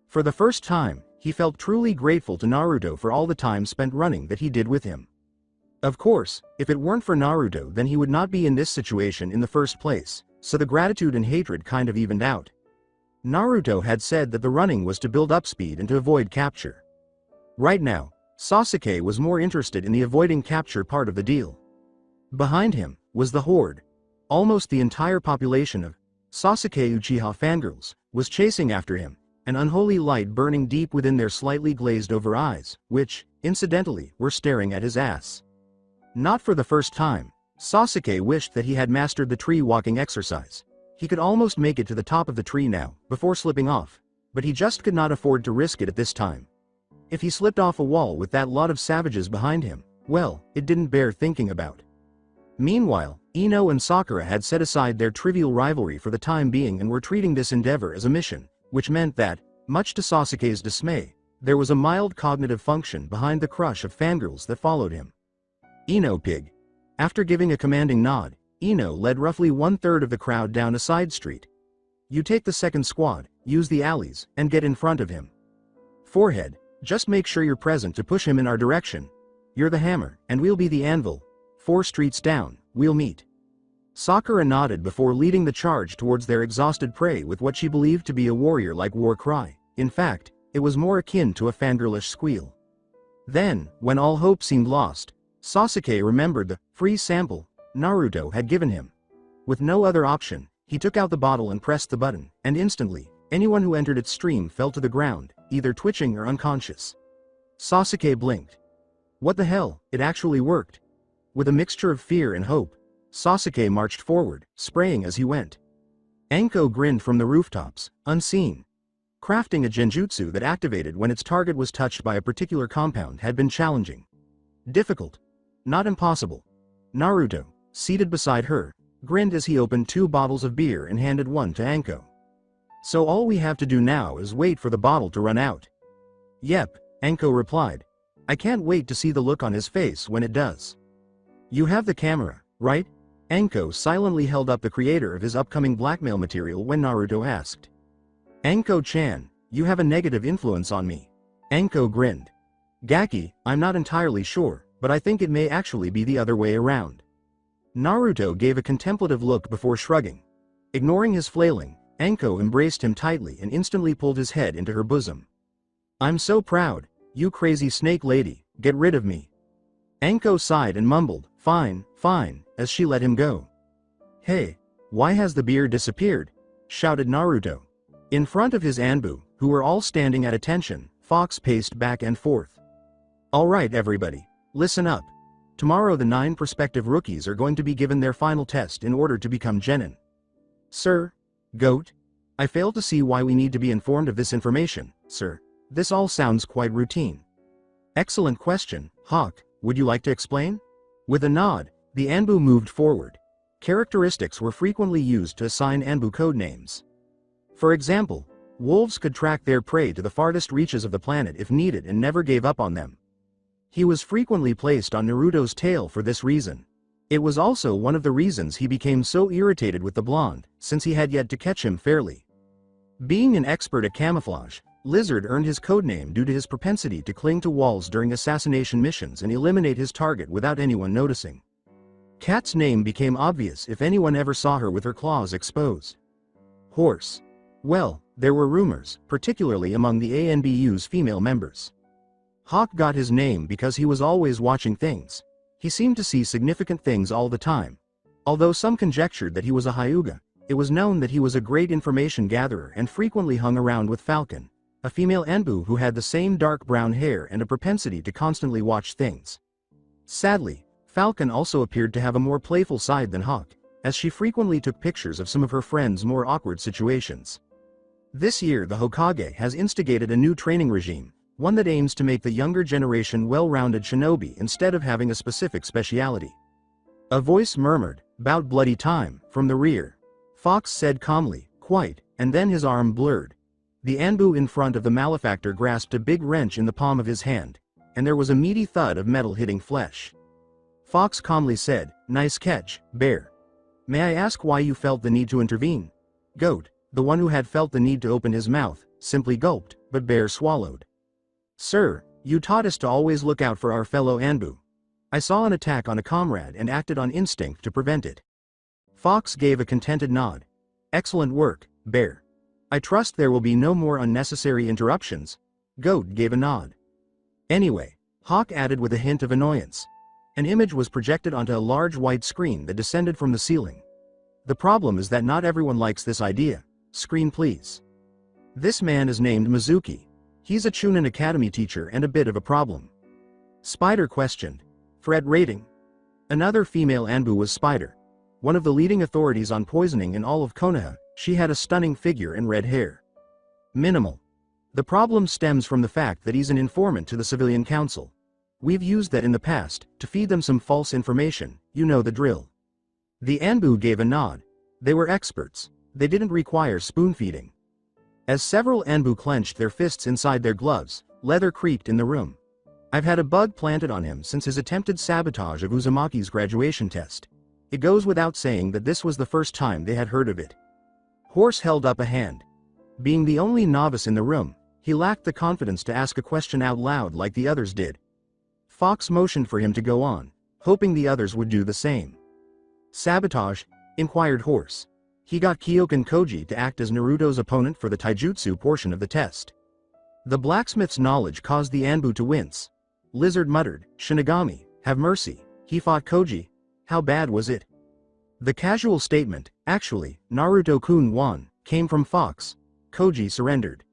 For the first time, he felt truly grateful to Naruto for all the time spent running that he did with him. Of course, if it weren't for Naruto then he would not be in this situation in the first place, so the gratitude and hatred kind of evened out. Naruto had said that the running was to build up speed and to avoid capture. Right now, Sasuke was more interested in the avoiding capture part of the deal. Behind him was the horde. Almost the entire population of Sasuke Uchiha fangirls was chasing after him, an unholy light burning deep within their slightly glazed-over eyes, which, incidentally, were staring at his ass. Not for the first time, Sasuke wished that he had mastered the tree-walking exercise. He could almost make it to the top of the tree now, before slipping off, but he just could not afford to risk it at this time. If he slipped off a wall with that lot of savages behind him, well, it didn't bear thinking about. Meanwhile, Ino and Sakura had set aside their trivial rivalry for the time being and were treating this endeavor as a mission, which meant that, much to Sasuke's dismay, there was a mild cognitive function behind the crush of fangirls that followed him. Ino pig. After giving a commanding nod, Ino led roughly 1/3 of the crowd down a side street. You take the second squad, use the alleys, and get in front of him. Forehead, just make sure you're present to push him in our direction. You're the hammer, and we'll be the anvil. 4 streets down, we'll meet. Sakura nodded before leading the charge towards their exhausted prey with what she believed to be a warrior-like war cry. In fact, it was more akin to a fangirlish squeal. Then, when all hope seemed lost, Sasuke remembered the free sample Naruto had given him. With no other option, he took out the bottle and pressed the button, and instantly, anyone who entered its stream fell to the ground, either twitching or unconscious. Sasuke blinked. What the hell, it actually worked. With a mixture of fear and hope, Sasuke marched forward, spraying as he went. Anko grinned from the rooftops, unseen. Crafting a genjutsu that activated when its target was touched by a particular compound had been challenging. Difficult. Not impossible. Naruto, seated beside her, grinned as he opened 2 bottles of beer and handed one to Anko. So all we have to do now is wait for the bottle to run out. Yep, Anko replied. I can't wait to see the look on his face when it does. You have the camera, right? Anko silently held up the creator of his upcoming blackmail material when Naruto asked. Anko-chan, you have a negative influence on me. Anko grinned. Gaki, I'm not entirely sure, but I think it may actually be the other way around. Naruto gave a contemplative look before shrugging. Ignoring his flailing, Anko embraced him tightly and instantly pulled his head into her bosom. I'm so proud, you crazy snake lady, get rid of me. Anko sighed and mumbled, fine, fine, as she let him go. Hey, why has the beer disappeared? Shouted Naruto. In front of his Anbu, who were all standing at attention, Fox paced back and forth. Alright everybody, listen up. Tomorrow the 9 prospective rookies are going to be given their final test in order to become genin. Sir? Goat? I fail to see why we need to be informed of this information, sir. This all sounds quite routine. Excellent question, Hawk, would you like to explain? With a nod, the Anbu moved forward. Characteristics were frequently used to assign Anbu codenames. For example, wolves could track their prey to the farthest reaches of the planet if needed and never gave up on them. He was frequently placed on Naruto's tail for this reason. It was also one of the reasons he became so irritated with the blonde, since he had yet to catch him fairly. Being an expert at camouflage, Lizard earned his codename due to his propensity to cling to walls during assassination missions and eliminate his target without anyone noticing. Cat's name became obvious if anyone ever saw her with her claws exposed. Horse. Well, there were rumors, particularly among the ANBU's female members. Hawk got his name because he was always watching things. He seemed to see significant things all the time. Although some conjectured that he was a Hyuga, it was known that he was a great information gatherer and frequently hung around with Falcon, a female Anbu who had the same dark brown hair and a propensity to constantly watch things. Sadly, Falcon also appeared to have a more playful side than Hawk, as she frequently took pictures of some of her friends' more awkward situations. This year the Hokage has instigated a new training regime, one that aims to make the younger generation well-rounded shinobi instead of having a specific speciality. A voice murmured, "Bout bloody time," from the rear. Fox said calmly, "Quite," and then his arm blurred. The Anbu in front of the malefactor grasped a big wrench in the palm of his hand, and there was a meaty thud of metal hitting flesh. Fox calmly said, "Nice catch, Bear. May I ask why you felt the need to intervene?" Goat, the one who had felt the need to open his mouth, simply gulped, but Bear swallowed. "Sir, you taught us to always look out for our fellow Anbu. I saw an attack on a comrade and acted on instinct to prevent it." Fox gave a contented nod. "Excellent work, Bear. I trust there will be no more unnecessary interruptions." Goat gave a nod. "Anyway," Hawk added with a hint of annoyance. An image was projected onto a large white screen that descended from the ceiling. "The problem is that not everyone likes this idea. Screen please. This man is named Mizuki. He's a Chunin Academy teacher and a bit of a problem." Spider questioned. "Threat rating?" Another female Anbu was Spider. One of the leading authorities on poisoning in all of Konoha, she had a stunning figure and red hair. "Minimal. The problem stems from the fact that he's an informant to the civilian council. We've used that in the past, to feed them some false information, you know the drill." The Anbu gave a nod. They were experts. They didn't require spoon-feeding. As several Anbu clenched their fists inside their gloves, leather creaked in the room. "I've had a bug planted on him since his attempted sabotage of Uzumaki's graduation test. It goes without saying that this was the first time they had heard of it." Horse held up a hand. Being the only novice in the room, he lacked the confidence to ask a question out loud like the others did. Fox motioned for him to go on, hoping the others would do the same. Sabotage? Inquired Horse. He got Kyokan Koji to act as Naruto's opponent for the taijutsu portion of the test. The blacksmith's knowledge caused the Anbu to wince. Lizard muttered, Shinigami, have mercy, he fought Koji. How bad was it? The casual statement, actually, Naruto-kun won, came from Fox. Koji surrendered.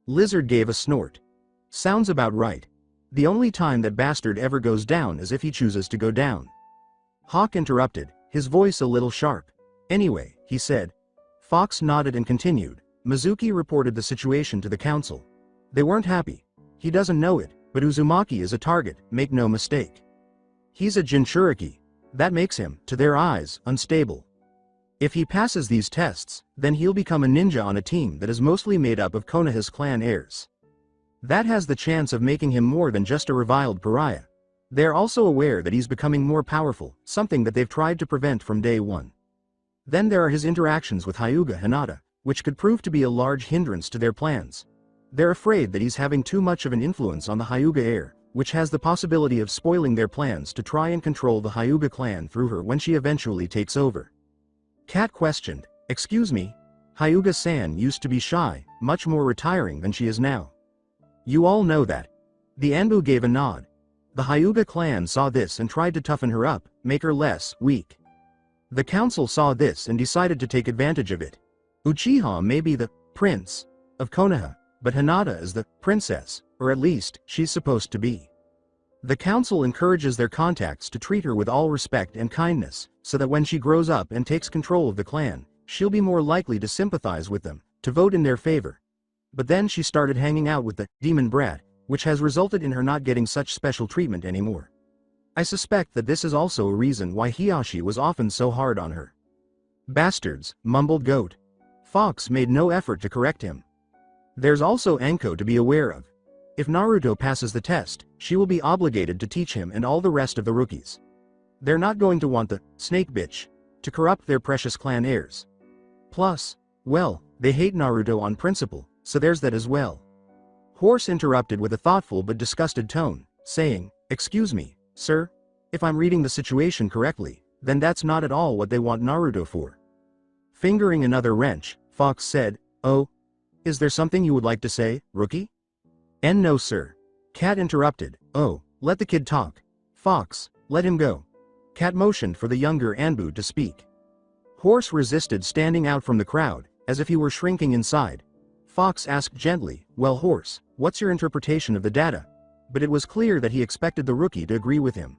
Lizard gave a snort. Sounds about right. The only time that bastard ever goes down is if he chooses to go down. Hawk interrupted, his voice a little sharp. Anyway, he said. Fox nodded and continued. Mizuki reported the situation to the council. They weren't happy. He doesn't know it, but Uzumaki is a target, make no mistake. He's a Jinchuriki. That makes him, to their eyes, unstable. If he passes these tests, then he'll become a ninja on a team that is mostly made up of Konoha's clan heirs. That has the chance of making him more than just a reviled pariah. They're also aware that he's becoming more powerful, something that they've tried to prevent from day one. Then there are his interactions with Hyuga Hinata, which could prove to be a large hindrance to their plans. They're afraid that he's having too much of an influence on the Hyuga heir, which has the possibility of spoiling their plans to try and control the Hyuga clan through her when she eventually takes over. Kat questioned, excuse me? Hyuga-san used to be shy, much more retiring than she is now. You all know that. The Anbu gave a nod. The Hyuga clan saw this and tried to toughen her up, make her less weak. The council saw this and decided to take advantage of it. Uchiha may be the prince of Konoha, but Hinata is the princess, or at least, she's supposed to be. The council encourages their contacts to treat her with all respect and kindness, so that when she grows up and takes control of the clan, she'll be more likely to sympathize with them, to vote in their favor. But then she started hanging out with the demon brat, which has resulted in her not getting such special treatment anymore. I suspect that this is also a reason why Hiyashi was often so hard on her. Bastards, mumbled Goat. Fox made no effort to correct him. There's also Anko to be aware of. If Naruto passes the test, she will be obligated to teach him and all the rest of the rookies. They're not going to want the snake bitch to corrupt their precious clan heirs. Plus, well, they hate Naruto on principle, so there's that as well. Horse interrupted with a thoughtful but disgusted tone, saying, excuse me, sir? If I'm reading the situation correctly, then that's not at all what they want Naruto for. Fingering another wrench, Fox said, oh? Is there something you would like to say, rookie? No sir. Cat interrupted, oh, let the kid talk. Fox, let him go. Cat motioned for the younger Anbu to speak. Horse resisted standing out from the crowd, as if he were shrinking inside. Fox asked gently, well Horse, what's your interpretation of the data? But it was clear that he expected the rookie to agree with him.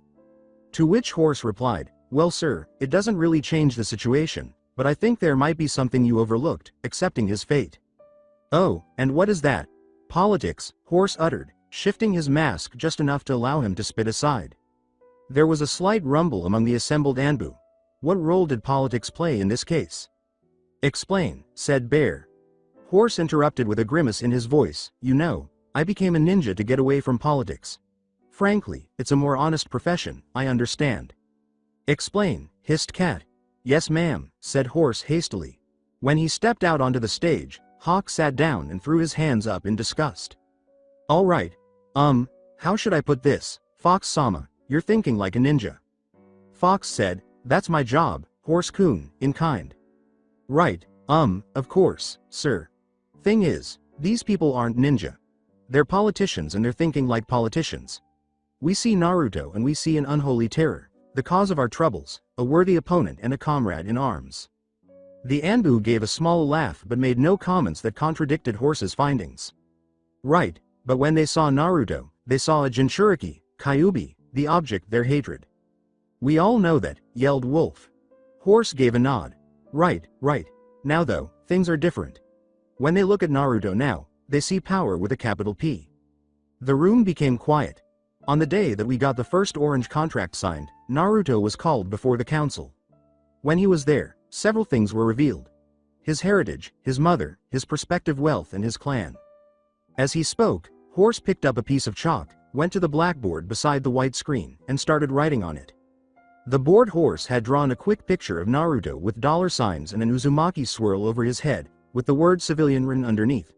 To which Horse replied, well sir, it doesn't really change the situation, but I think there might be something you overlooked, accepting his fate. Oh, and what is that? Politics, Horse uttered, shifting his mask just enough to allow him to spit aside. There was a slight rumble among the assembled Anbu. What role did politics play in this case? Explain, said Bear. Horse interrupted with a grimace in his voice, you know, I became a ninja to get away from politics. Frankly, it's a more honest profession, I understand. Explain, hissed Cat. Yes ma'am, said Horse hastily. When he stepped out onto the stage, Hawk sat down and threw his hands up in disgust. All right. How should I put this? Fox-sama, you're thinking like a ninja. Fox said, that's my job, Horse-kun, in kind. Right, of course, sir. Thing is, these people aren't ninja. They're politicians and they're thinking like politicians. We see Naruto and we see an unholy terror, the cause of our troubles, a worthy opponent and a comrade in arms. The Anbu gave a small laugh but made no comments that contradicted Horse's findings. Right, but when they saw Naruto, they saw a Jinchuriki, Kyuubi, the object their hatred. We all know that, yelled Wolf. Horse gave a nod. Right. Now though, things are different. When they look at Naruto now, they see power with a capital P. The room became quiet. On the day that we got the first orange contract signed, Naruto was called before the council. When he was there, several things were revealed. His heritage, his mother, his prospective wealth and his clan. As he spoke, Horse picked up a piece of chalk, went to the blackboard beside the white screen, and started writing on it. The bored Horse had drawn a quick picture of Naruto with dollar signs and an Uzumaki swirl over his head, with the word civilian written underneath.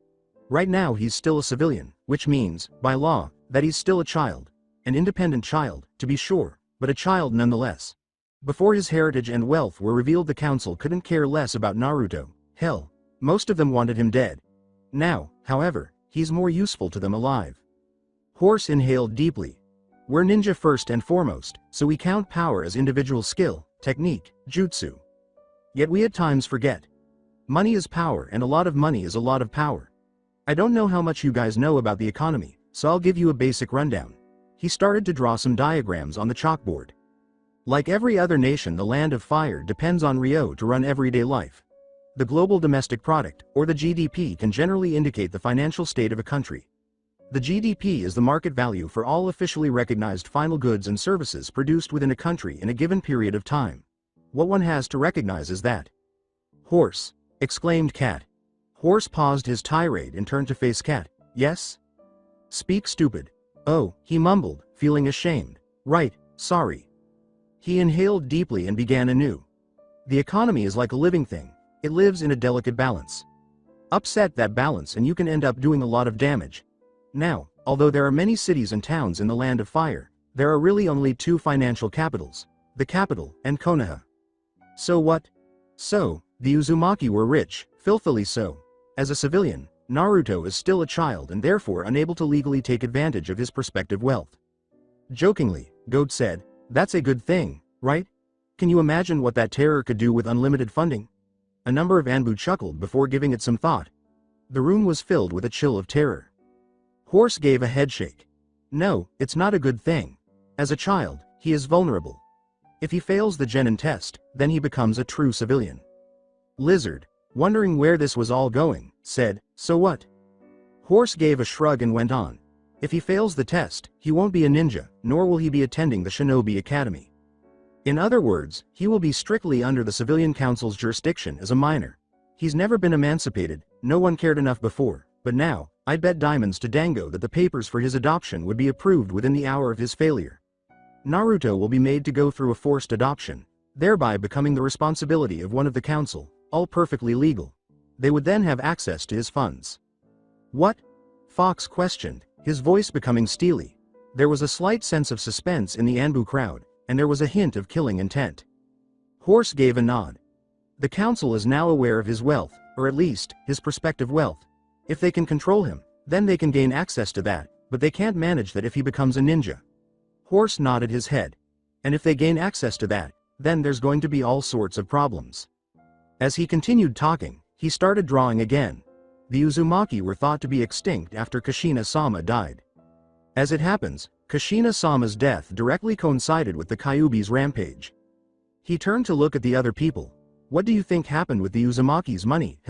Right now he's still a civilian, which means, by law, that he's still a child. An independent child, to be sure, but a child nonetheless. Before his heritage and wealth were revealed, the council couldn't care less about Naruto. Hell, most of them wanted him dead. Now, however, he's more useful to them alive. Horse inhaled deeply. We're ninja first and foremost, so we count power as individual skill, technique, jutsu. Yet we at times forget. Money is power, and a lot of money is a lot of power. I don't know how much you guys know about the economy, so I'll give you a basic rundown. He started to draw some diagrams on the chalkboard. Like every other nation, the Land of Fire depends on Rio to run everyday life. The global domestic product, or the GDP, can generally indicate the financial state of a country. The GDP is the market value for all officially recognized final goods and services produced within a country in a given period of time. What one has to recognize is that. Horse, exclaimed Cat. Horse paused his tirade and turned to face Cat. Yes? Speak, stupid. Oh, he mumbled, feeling ashamed. Right, sorry. He inhaled deeply and began anew. The economy is like a living thing. It lives in a delicate balance. Upset that balance and you can end up doing a lot of damage. Now, although there are many cities and towns in the Land of Fire, there are really only two financial capitals, the capital and Konoha. So what? So, the Uzumaki were rich, filthily so. As a civilian, Naruto is still a child and therefore unable to legally take advantage of his prospective wealth. Jokingly, Goat said, that's a good thing, right? Can you imagine what that terror could do with unlimited funding? A number of Anbu chuckled before giving it some thought. The room was filled with a chill of terror. Horse gave a headshake. No, it's not a good thing. As a child, he is vulnerable. If he fails the Genin test, then he becomes a true civilian. Lizard, wondering where this was all going, said, so what? Horse gave a shrug and went on. If he fails the test, he won't be a ninja, nor will he be attending the Shinobi Academy. In other words, he will be strictly under the Civilian Council's jurisdiction as a minor. He's never been emancipated, no one cared enough before, but now, I'd bet diamonds to Dango that the papers for his adoption would be approved within the hour of his failure. Naruto will be made to go through a forced adoption, thereby becoming the responsibility of one of the council, all perfectly legal. They would then have access to his funds. What? Fox questioned, his voice becoming steely. There was a slight sense of suspense in the Anbu crowd, and there was a hint of killing intent. Horse gave a nod. The council is now aware of his wealth, or at least, his prospective wealth. If they can control him, then they can gain access to that, but they can't manage that if he becomes a ninja. Horse nodded his head. And if they gain access to that, then there's going to be all sorts of problems. As he continued talking, he started drawing again. The Uzumaki were thought to be extinct after Kushina-sama died. As it happens, Kushina-sama's death directly coincided with the Kyuubi's rampage. He turned to look at the other people. What do you think happened with the Uzumaki's money,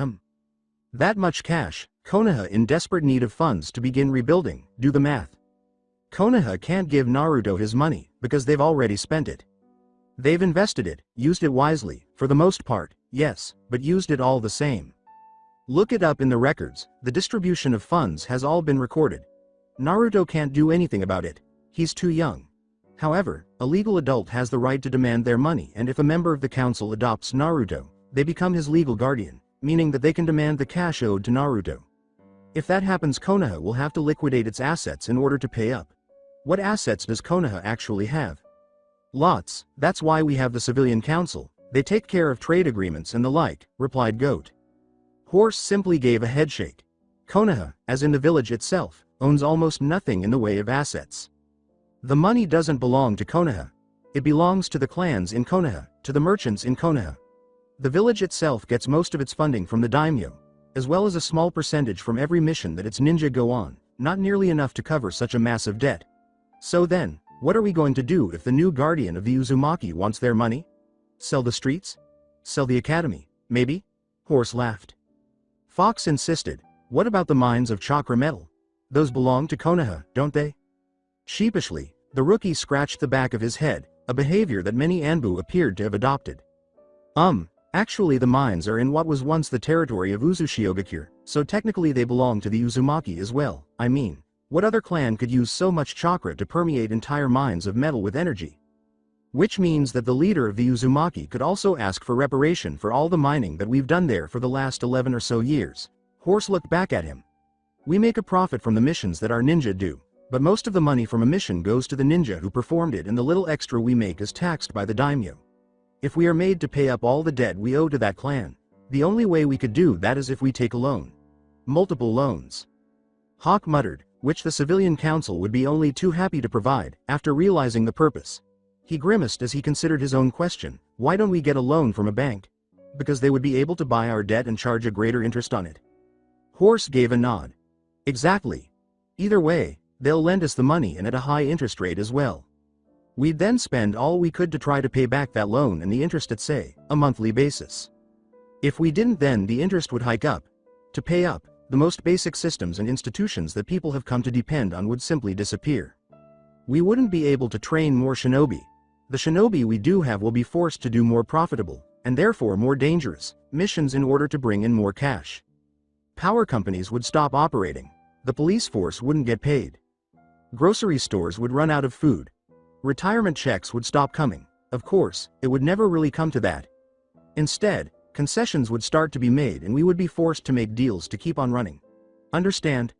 That much cash, Konoha in desperate need of funds to begin rebuilding, do the math. Konoha can't give Naruto his money, because they've already spent it. They've invested it, used it wisely, for the most part, yes, but used it all the same. Look it up in the records, the distribution of funds has all been recorded. Naruto can't do anything about it, he's too young. However, a legal adult has the right to demand their money, and if a member of the council adopts Naruto, they become his legal guardian, meaning that they can demand the cash owed to Naruto. If that happens, Konoha will have to liquidate its assets in order to pay up. What assets does Konoha actually have? Lots, that's why we have the Civilian Council, they take care of trade agreements and the like, replied Goat. Horse simply gave a headshake. Konoha, as in the village itself, owns almost nothing in the way of assets. The money doesn't belong to Konoha. It belongs to the clans in Konoha, to the merchants in Konoha. The village itself gets most of its funding from the daimyo, as well as a small percentage from every mission that its ninja go on, not nearly enough to cover such a massive debt. So then, what are we going to do if the new guardian of the Uzumaki wants their money? Sell the streets? Sell the academy, maybe? Horse laughed. Fox insisted, what about the mines of chakra metal? Those belong to Konoha, don't they? Sheepishly, the rookie scratched the back of his head, a behavior that many Anbu appeared to have adopted. Actually the mines are in what was once the territory of Uzushiogakure, so technically they belong to the Uzumaki as well. I mean, what other clan could use so much chakra to permeate entire mines of metal with energy? Which means that the leader of the Uzumaki could also ask for reparation for all the mining that we've done there for the last 11 or so years. Horse looked back at him. We make a profit from the missions that our ninja do, but most of the money from a mission goes to the ninja who performed it, and the little extra we make is taxed by the daimyo. If we are made to pay up all the debt we owe to that clan, the only way we could do that is if we take a loan. Multiple loans. Hawk muttered, which the civilian council would be only too happy to provide, after realizing the purpose. He grimaced as he considered his own question, why don't we get a loan from a bank? Because they would be able to buy our debt and charge a greater interest on it. Horse gave a nod. Exactly. Either way, they'll lend us the money and at a high interest rate as well. We'd then spend all we could to try to pay back that loan and the interest at, say, a monthly basis. If we didn't, then the interest would hike up. To pay up, the most basic systems and institutions that people have come to depend on would simply disappear. We wouldn't be able to train more shinobi. The shinobi we do have will be forced to do more profitable, and therefore more dangerous, missions in order to bring in more cash. Power companies would stop operating. The police force wouldn't get paid. Grocery stores would run out of food. Retirement checks would stop coming. Of course, it would never really come to that. Instead, concessions would start to be made and we would be forced to make deals to keep on running. Understand?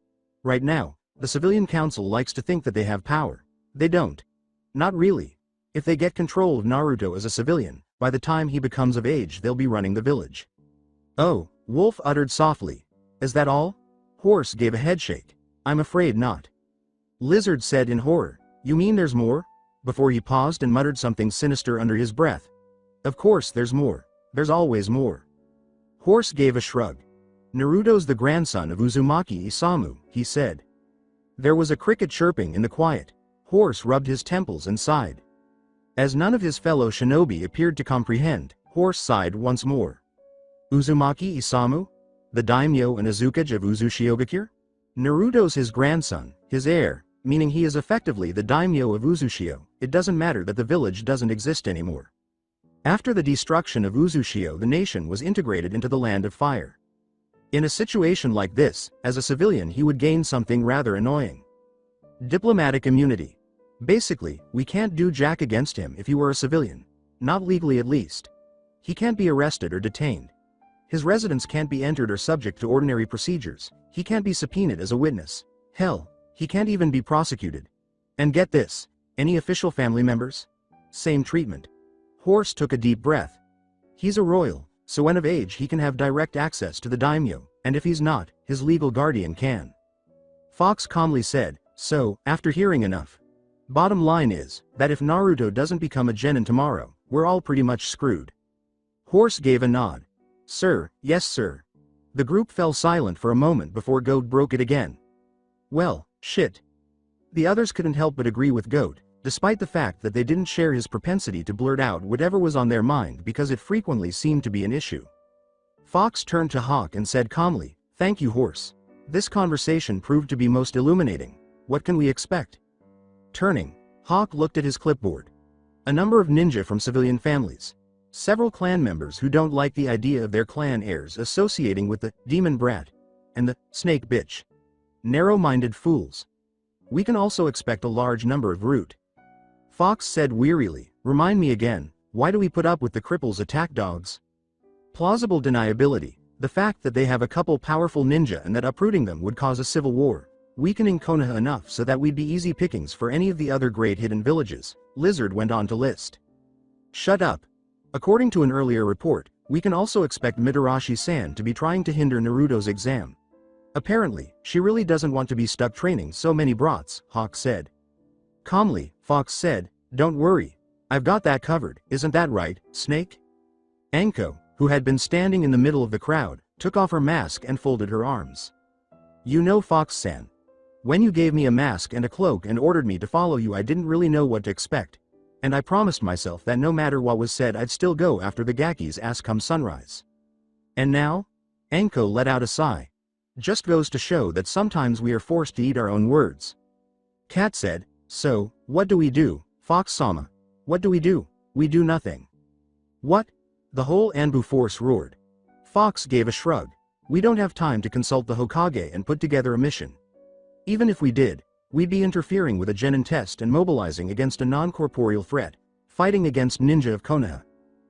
Right now, the civilian council likes to think that they have power. They don't. Not really. If they get control of Naruto as a civilian, by the time he becomes of age they'll be running the village. Oh, Wolf uttered softly. Is that all? Horse gave a headshake. I'm afraid not. Lizard said in horror, you mean there's more? Before he paused and muttered something sinister under his breath. Of course there's more. There's always more. Horse gave a shrug. Naruto's the grandson of Uzumaki Isamu, he said. There was a cricket chirping in the quiet. Horse rubbed his temples and sighed. As none of his fellow shinobi appeared to comprehend, Horse sighed once more. Uzumaki Isamu? The daimyo and Hokage of Uzushiogakure? Naruto's his grandson, his heir, meaning he is effectively the daimyo of Uzushio. It doesn't matter that the village doesn't exist anymore. After the destruction of Uzushio, the nation was integrated into the Land of Fire. In a situation like this, as a civilian he would gain something rather annoying. Diplomatic immunity. Basically, we can't do jack against him if he were a civilian. Not legally at least. He can't be arrested or detained. His residence can't be entered or subject to ordinary procedures. He can't be subpoenaed as a witness. Hell, he can't even be prosecuted. And get this, any official family members? Same treatment. Horse took a deep breath. He's a royal, so when of age he can have direct access to the daimyo, and if he's not, his legal guardian can. Fox calmly said, so, after hearing enough. Bottom line is, that if Naruto doesn't become a genin tomorrow, we're all pretty much screwed. Horse gave a nod. Sir, yes sir. The group fell silent for a moment before Goat broke it again. Well, shit. The others couldn't help but agree with Goat, despite the fact that they didn't share his propensity to blurt out whatever was on their mind because it frequently seemed to be an issue. Fox turned to Hawk and said calmly, thank you Horse. This conversation proved to be most illuminating. What can we expect? Turning, Hawk looked at his clipboard. A number of ninja from civilian families. Several clan members who don't like the idea of their clan heirs associating with the demon brat and the snake bitch. Narrow-minded fools. We can also expect a large number of root. Fox said wearily, remind me again, why do we put up with the cripples' attack dogs? Plausible deniability, the fact that they have a couple powerful ninja and that uprooting them would cause a civil war, weakening Konoha enough so that we'd be easy pickings for any of the other great hidden villages, Lizard went on to list. Shut up. According to an earlier report, we can also expect Mitarashi-san to be trying to hinder Naruto's exam. Apparently, she really doesn't want to be stuck training so many brats, Hawk said. Calmly, Fox said, don't worry. I've got that covered, isn't that right, Snake? Anko, who had been standing in the middle of the crowd, took off her mask and folded her arms. You know Fox-san. When you gave me a mask and a cloak and ordered me to follow you, I didn't really know what to expect. And I promised myself that no matter what was said I'd still go after the Gaki's ass come sunrise. And now? Anko let out a sigh. Just goes to show that sometimes we are forced to eat our own words. Cat said, so, what do we do, Fox-sama? What do? We do nothing. What? The whole Anbu force roared. Fox gave a shrug. We don't have time to consult the Hokage and put together a mission. Even if we did, we'd be interfering with a genin test and mobilizing against a non-corporeal threat, fighting against ninja of Konoha.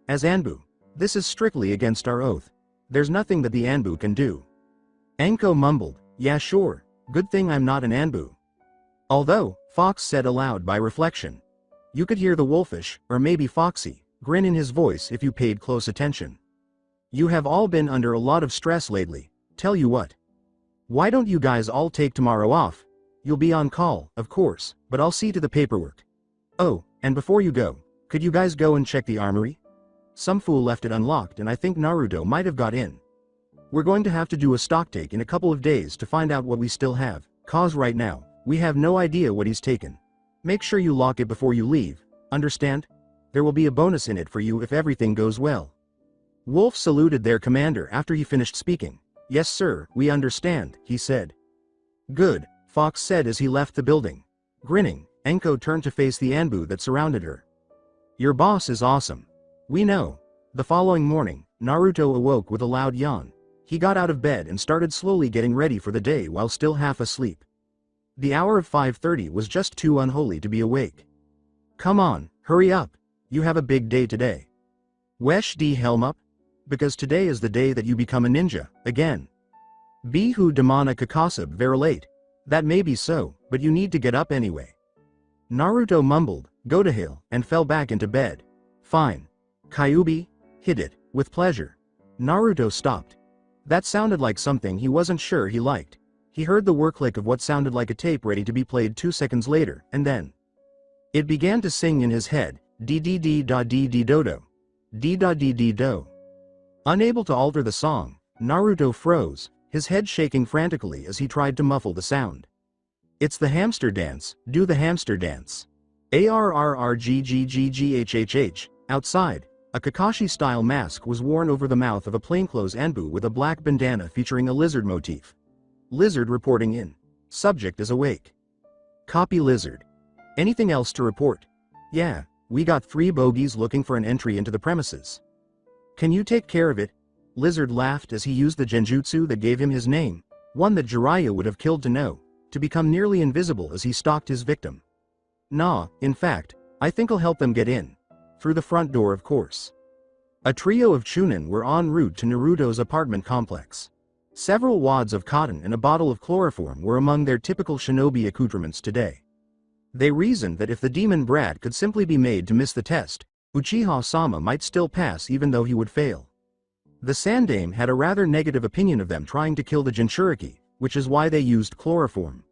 As Anbu, this is strictly against our oath. There's nothing that the Anbu can do. Anko mumbled, yeah sure, good thing I'm not an Anbu. Although, Fox said aloud by reflection. You could hear the wolfish, or maybe foxy, grin in his voice if you paid close attention. You have all been under a lot of stress lately, tell you what. Why don't you guys all take tomorrow off? You'll be on call, of course, but I'll see to the paperwork. Oh, and before you go, could you guys go and check the armory? Some fool left it unlocked and I think Naruto might have got in. We're going to have to do a stocktake in a couple of days to find out what we still have, cause right now, we have no idea what he's taken. Make sure you lock it before you leave, understand? There will be a bonus in it for you if everything goes well. Wolf saluted their commander after he finished speaking. Yes sir, we understand, he said. Good, Fox said as he left the building. Grinning, Enko turned to face the Anbu that surrounded her. Your boss is awesome. We know. The following morning, Naruto awoke with a loud yawn. He got out of bed and started slowly getting ready for the day while still half asleep. The hour of 5:30 was just too unholy to be awake. Come on, hurry up. You have a big day today. Wesh die helm up? Because today is the day that you become a ninja, again. Bihu demana kakasab very late. That may be so, but you need to get up anyway. Naruto mumbled, go to hill, and fell back into bed. Fine. Kyuubi? Hit it, with pleasure. Naruto stopped. That sounded like something he wasn't sure he liked. He heard the whir click of what sounded like a tape ready to be played 2 seconds later, and then it began to sing in his head, dee-dee-dee-da-dee-dee-do-do. Dee-da-dee-dee-do. Unable to alter the song, Naruto froze, his head shaking frantically as he tried to muffle the sound. It's the hamster dance, do the hamster dance. ARRRGGGGHHH. Outside, a Kakashi-style mask was worn over the mouth of a plainclothes Anbu with a black bandana featuring a lizard motif. Lizard reporting in. Subject is awake. Copy Lizard. Anything else to report? Yeah, we got 3 bogeys looking for an entry into the premises. Can you take care of it? Lizard laughed as he used the genjutsu that gave him his name, one that Jiraiya would have killed to know, to become nearly invisible as he stalked his victim. Nah, in fact, I think I'll help them get in. Through the front door of course. A trio of Chunin were en route to Naruto's apartment complex. Several wads of cotton and a bottle of chloroform were among their typical shinobi accoutrements today. They reasoned that if the demon brat could simply be made to miss the test, Uchiha-sama might still pass even though he would fail. The Sandame had a rather negative opinion of them trying to kill the Jinchuriki, which is why they used chloroform.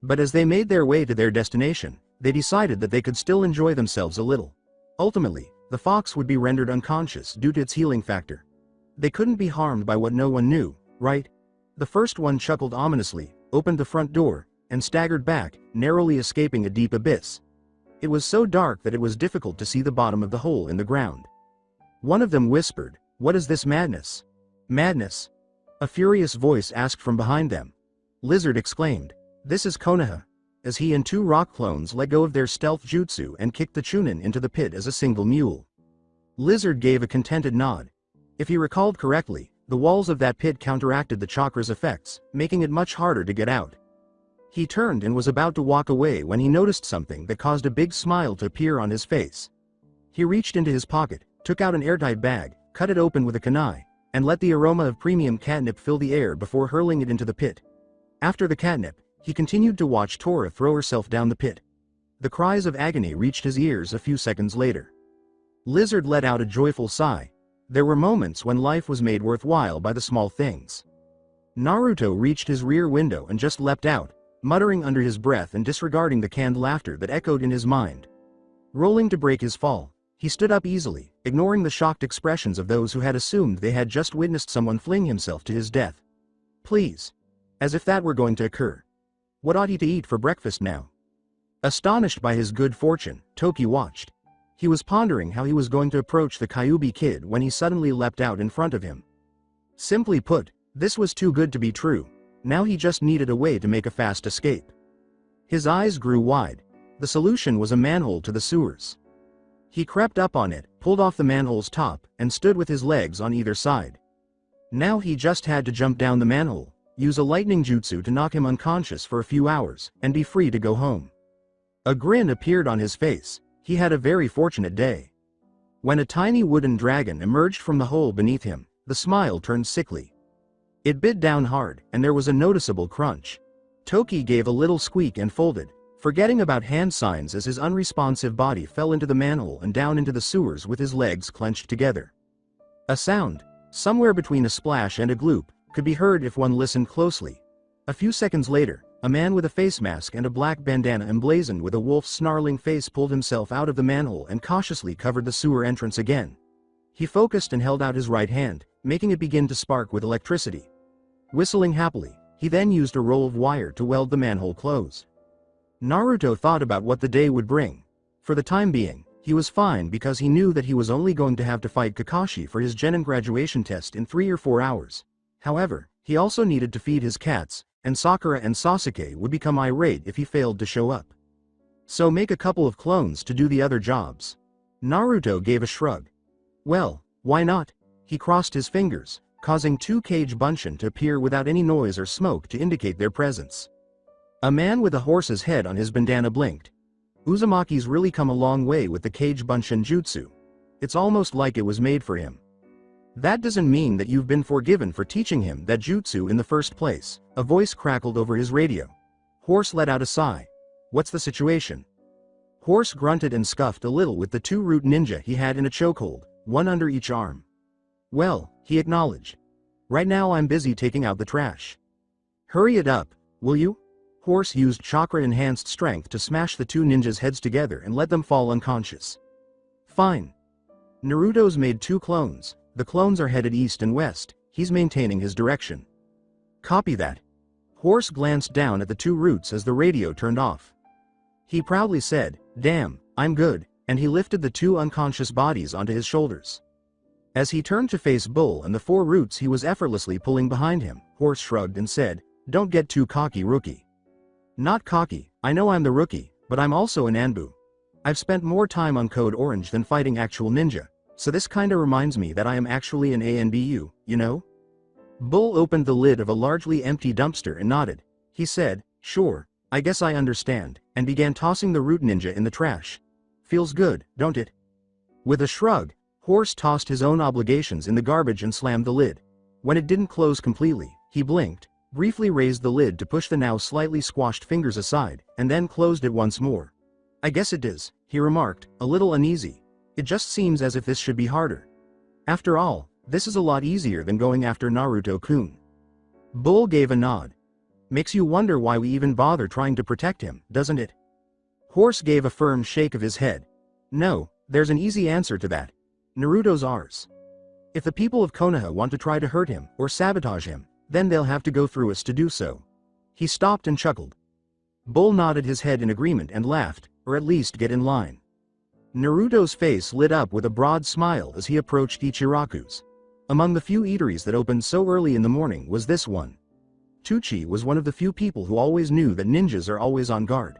But as they made their way to their destination, they decided that they could still enjoy themselves a little. Ultimately, the fox would be rendered unconscious due to its healing factor. They couldn't be harmed by what no one knew, right? The first one chuckled ominously, opened the front door, and staggered back, narrowly escaping a deep abyss. It was so dark that it was difficult to see the bottom of the hole in the ground. One of them whispered, "What is this madness?" "Madness?" A furious voice asked from behind them. Lizard exclaimed, "This is Konoha," as he and 2 rock clones let go of their stealth jutsu and kicked the Chunin into the pit as a single mule. Lizard gave a contented nod. If he recalled correctly, the walls of that pit counteracted the chakra's effects, making it much harder to get out. He turned and was about to walk away when he noticed something that caused a big smile to appear on his face. He reached into his pocket, took out an airtight bag, cut it open with a kunai, and let the aroma of premium catnip fill the air before hurling it into the pit. After the catnip, he continued to watch Tora throw herself down the pit. The cries of agony reached his ears a few seconds later. Lizard let out a joyful sigh. There were moments when life was made worthwhile by the small things. Naruto reached his rear window and just leapt out, muttering under his breath and disregarding the canned laughter that echoed in his mind. Rolling to break his fall, he stood up easily, ignoring the shocked expressions of those who had assumed they had just witnessed someone fling himself to his death. Please. As if that were going to occur. What ought he to eat for breakfast now? Astonished by his good fortune, Toki watched. He was pondering how he was going to approach the Kyuubi kid when he suddenly leapt out in front of him. Simply put, this was too good to be true. Now he just needed a way to make a fast escape. His eyes grew wide. The solution was a manhole to the sewers. He crept up on it, pulled off the manhole's top, and stood with his legs on either side. Now he just had to jump down the manhole, use a lightning jutsu to knock him unconscious for a few hours, and be free to go home. A grin appeared on his face. He had a very fortunate day. When a tiny wooden dragon emerged from the hole beneath him, the smile turned sickly. It bit down hard, and there was a noticeable crunch. Toki gave a little squeak and folded, forgetting about hand signs as his unresponsive body fell into the manhole and down into the sewers with his legs clenched together. A sound, somewhere between a splash and a gloop, could be heard if one listened closely. A few seconds later, a man with a face mask and a black bandana emblazoned with a wolf's snarling face pulled himself out of the manhole and cautiously covered the sewer entrance again. He focused and held out his right hand, making it begin to spark with electricity. Whistling happily, he then used a roll of wire to weld the manhole closed. Naruto thought about what the day would bring. For the time being, he was fine because he knew that he was only going to have to fight Kakashi for his genin graduation test in 3 or 4 hours. However, he also needed to feed his cats, and Sakura and Sasuke would become irate if he failed to show up. So make a couple of clones to do the other jobs. Naruto gave a shrug. Well, why not? He crossed his fingers, causing 2 Kage Bunshin to appear without any noise or smoke to indicate their presence. A man with a horse's head on his bandana blinked. Uzumaki's really come a long way with the Kage Bunshin jutsu. It's almost like it was made for him. That doesn't mean that you've been forgiven for teaching him that jutsu in the first place, a voice crackled over his radio. Horse let out a sigh. What's the situation? Horse grunted and scuffed a little with the 2 root ninja he had in a chokehold, one under each arm. Well, he acknowledged. Right now I'm busy taking out the trash. Hurry it up, will you? Horse used chakra-enhanced strength to smash the 2 ninjas' heads together and let them fall unconscious. Fine. Naruto's made 2 clones. The clones are headed east and west. He's maintaining his direction. Copy that. Horse glanced down at the 2 roots as the radio turned off. He proudly said, "Damn, I'm good," and he lifted the 2 unconscious bodies onto his shoulders. As he turned to face Bull and the 4 roots he was effortlessly pulling behind him, Horse shrugged and said, "Don't get too cocky, rookie." Not cocky, I know I'm the rookie, but I'm also an Anbu. I've spent more time on Code Orange than fighting actual ninja, so this kinda reminds me that I am actually an ANBU, you know? Bull opened the lid of a largely empty dumpster and nodded. He said, "Sure, I guess I understand," and began tossing the root ninja in the trash. Feels good, don't it? With a shrug, Horse tossed his own obligations in the garbage and slammed the lid. When it didn't close completely, he blinked, briefly raised the lid to push the now slightly squashed fingers aside, and then closed it once more. "I guess it is," he remarked, a little uneasy. "It just seems as if this should be harder. After all, this is a lot easier than going after Naruto-kun." Bull gave a nod. "Makes you wonder why we even bother trying to protect him, doesn't it?" Horse gave a firm shake of his head. "No, there's an easy answer to that. Naruto's ours. If the people of Konoha want to try to hurt him or sabotage him, then they'll have to go through us to do so." He stopped and chuckled. Bull nodded his head in agreement and laughed, or at least get in line. Naruto's face lit up with a broad smile as he approached Ichiraku's. Among the few eateries that opened so early in the morning was this one. Tucci was one of the few people who always knew that ninjas are always on guard.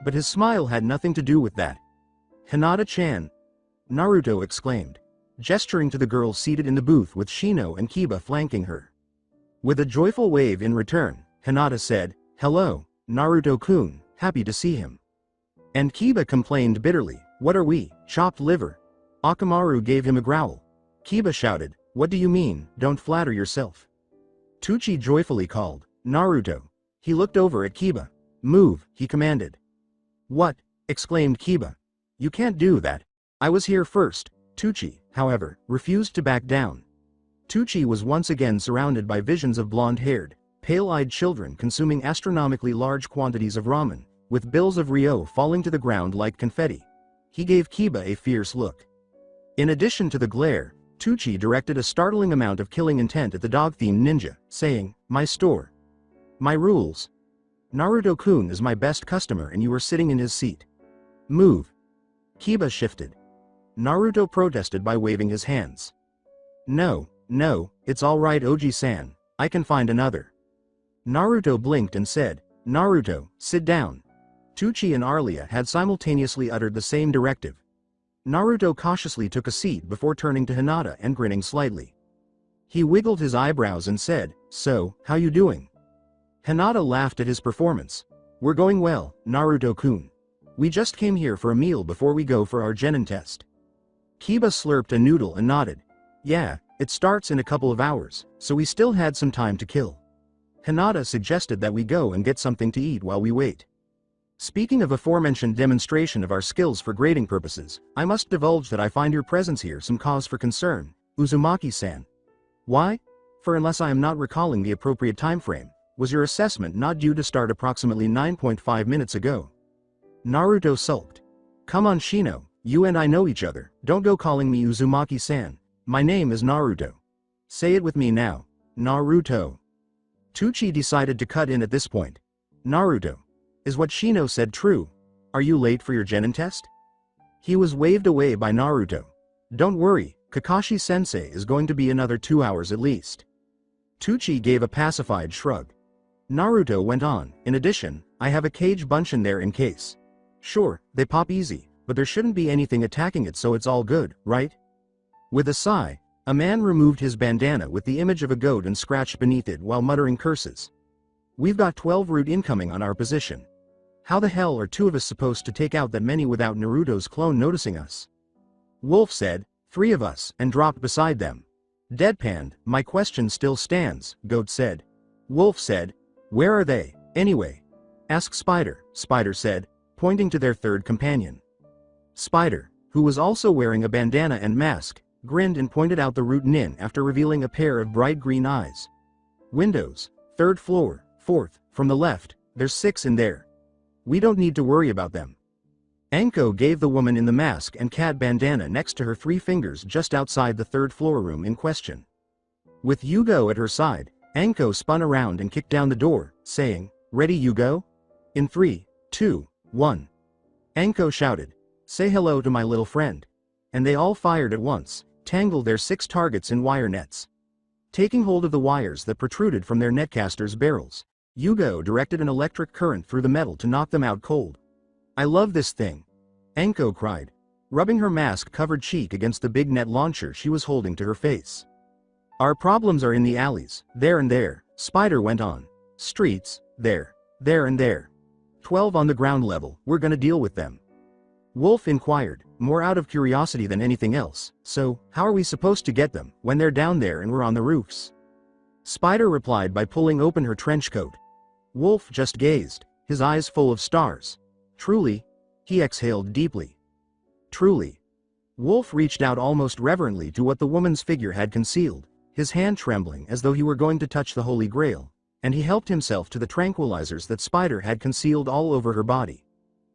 But his smile had nothing to do with that. "Hinata-chan!" Naruto exclaimed, gesturing to the girl seated in the booth with Shino and Kiba flanking her. With a joyful wave in return, Hinata said, "Hello, Naruto-kun, happy to see him." And Kiba complained bitterly, "What are we, chopped liver?" Akamaru gave him a growl. Kiba shouted, "What do you mean, don't flatter yourself?" Tucci joyfully called, "Naruto." He looked over at Kiba. "Move," he commanded. "What?" exclaimed Kiba. "You can't do that. I was here first." Tucci, however, refused to back down. Tucci was once again surrounded by visions of blonde-haired, pale-eyed children consuming astronomically large quantities of ramen, with bills of Ryo falling to the ground like confetti. He gave Kiba a fierce look. In addition to the glare, Tucci directed a startling amount of killing intent at the dog-themed ninja, saying, "My store. My rules. Naruto-kun is my best customer and you are sitting in his seat. Move." Kiba shifted. Naruto protested by waving his hands. No, it's alright Oji-san, I can find another." Naruto blinked and said, "Naruto, sit down." Tucci and Arlia had simultaneously uttered the same directive. Naruto cautiously took a seat before turning to Hinata and grinning slightly. He wiggled his eyebrows and said, "So, how you doing?" Hinata laughed at his performance. "We're going well, Naruto-kun. We just came here for a meal before we go for our genin test." Kiba slurped a noodle and nodded. "Yeah, it starts in a couple of hours, so we still had some time to kill." Hinata suggested that we go and get something to eat while we wait. Speaking of aforementioned demonstration of our skills for grading purposes, I must divulge that I find your presence here some cause for concern, Uzumaki-san. Why? For unless I am not recalling the appropriate time frame, was your assessment not due to start approximately 9.5 minutes ago? Naruto sulked. Come on Shino, you and I know each other, don't go calling me Uzumaki-san. My name is Naruto. Say it with me now. Naruto. Tucci decided to cut in at this point. Naruto. Is what Shino said true? Are you late for your genin test? He was waved away by Naruto. Don't worry, Kakashi-sensei is going to be another 2 hours at least. Tucci gave a pacified shrug. Naruto went on, in addition, I have a cage bunshin there in case. Sure, they pop easy, but there shouldn't be anything attacking it so it's all good, right? With a sigh, a man removed his bandana with the image of a goat and scratched beneath it while muttering curses. We've got 12 root incoming on our position. How the hell are 2 of us supposed to take out that many without Naruto's clone noticing us? Wolf said, 3 of us, and dropped beside them. Deadpanned, my question still stands, Goat said. Wolf said, where are they, anyway? Ask Spider, Spider said, pointing to their third companion. Spider, who was also wearing a bandana and mask, grinned and pointed out the root nin after revealing a pair of bright green eyes. Windows, 3rd floor, 4th, from the left, there's 6 in there. We don't need to worry about them. Anko gave the woman in the mask and cat bandana next to her 3 fingers just outside the 3rd floor room in question. With Yugo at her side, Anko spun around and kicked down the door, saying, ready Yugo? In 3, 2, 1. Anko shouted, say hello to my little friend. And they all fired at once, tangled their 6 targets in wire nets. Taking hold of the wires that protruded from their netcaster's barrels, Yugo directed an electric current through the metal to knock them out cold. I love this thing. Anko cried, rubbing her mask-covered cheek against the big net launcher she was holding to her face. Our problems are in the alleys, there and there, Spider went on. Streets, there and there. 12 on the ground level, we're gonna deal with them. Wolf inquired, more out of curiosity than anything else, so, how are we supposed to get them, when they're down there and we're on the roofs? Spider replied by pulling open her trench coat. Wolf just gazed, his eyes full of stars. Truly? He exhaled deeply. Truly. Wolf reached out almost reverently to what the woman's figure had concealed, his hand trembling as though he were going to touch the Holy Grail, and he helped himself to the tranquilizers that Spider had concealed all over her body.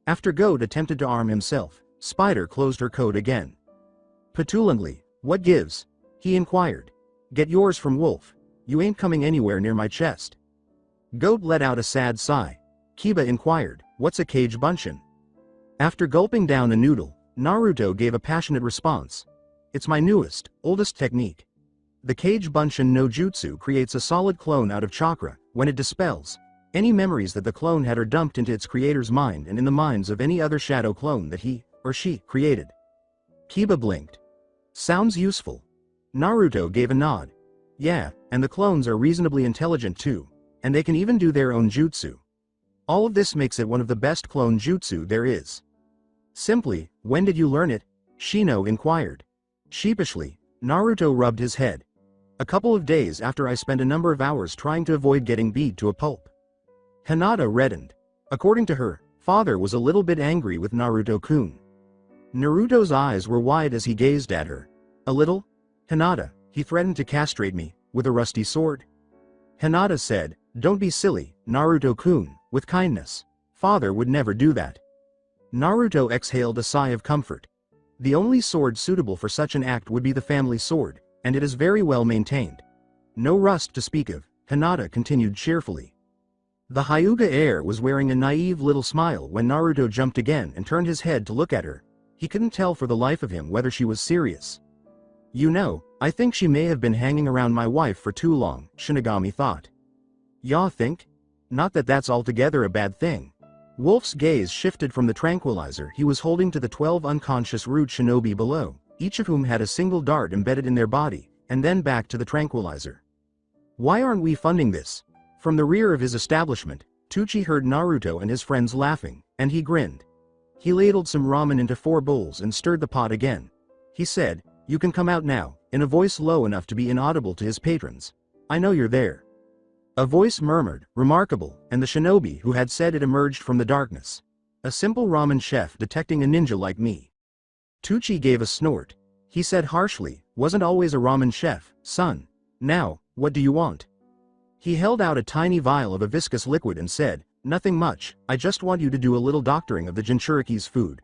After Goat attempted to arm himself, Spider closed her coat again. Petulantly, what gives? He inquired. Get yours from Wolf. You ain't coming anywhere near my chest. Goat let out a sad sigh. Kiba inquired, what's a cage bunshin? After gulping down a noodle, Naruto gave a passionate response. It's my newest, oldest technique. The cage bunshin no jutsu creates a solid clone out of chakra. When it dispels any memories that the clone had are dumped into its creator's mind and in the minds of any other shadow clone that he or she created. Kiba blinked. Sounds useful. Naruto gave a nod. Yeah, and the clones are reasonably intelligent too, and they can even do their own jutsu. All of this makes it one of the best clone jutsu there is. Simply, when did you learn it? Shino inquired. Sheepishly, Naruto rubbed his head. A couple of days after I spent a number of hours trying to avoid getting beat to a pulp. Hinata reddened. According to her, father was a little bit angry with Naruto-kun. Naruto's eyes were wide as he gazed at her. A little? Hinata, he threatened to castrate me, with a rusty sword. Hinata said, don't be silly, Naruto-kun, with kindness. Father would never do that. Naruto exhaled a sigh of comfort. The only sword suitable for such an act would be the family sword, and it is very well maintained. No rust to speak of, Hinata continued cheerfully. The Hyuga heir was wearing a naive little smile when Naruto jumped again and turned his head to look at her. He couldn't tell for the life of him whether she was serious. You know, I think she may have been hanging around my wife for too long, Shinigami thought. Ya think? Not that that's altogether a bad thing. Wolf's gaze shifted from the tranquilizer he was holding to the 12 unconscious root shinobi below, each of whom had a single dart embedded in their body, and then back to the tranquilizer. Why aren't we funding this? From the rear of his establishment, Tucci heard Naruto and his friends laughing, and he grinned. He ladled some ramen into 4 bowls and stirred the pot again. He said, you can come out now, in a voice low enough to be inaudible to his patrons. I know you're there. A voice murmured, remarkable, and the shinobi who had said it emerged from the darkness. A simple ramen chef detecting a ninja like me. Tucci gave a snort. He said harshly, wasn't always a ramen chef, son. Now, what do you want? He held out a tiny vial of a viscous liquid and said, nothing much, I just want you to do a little doctoring of the Jinchuriki's food.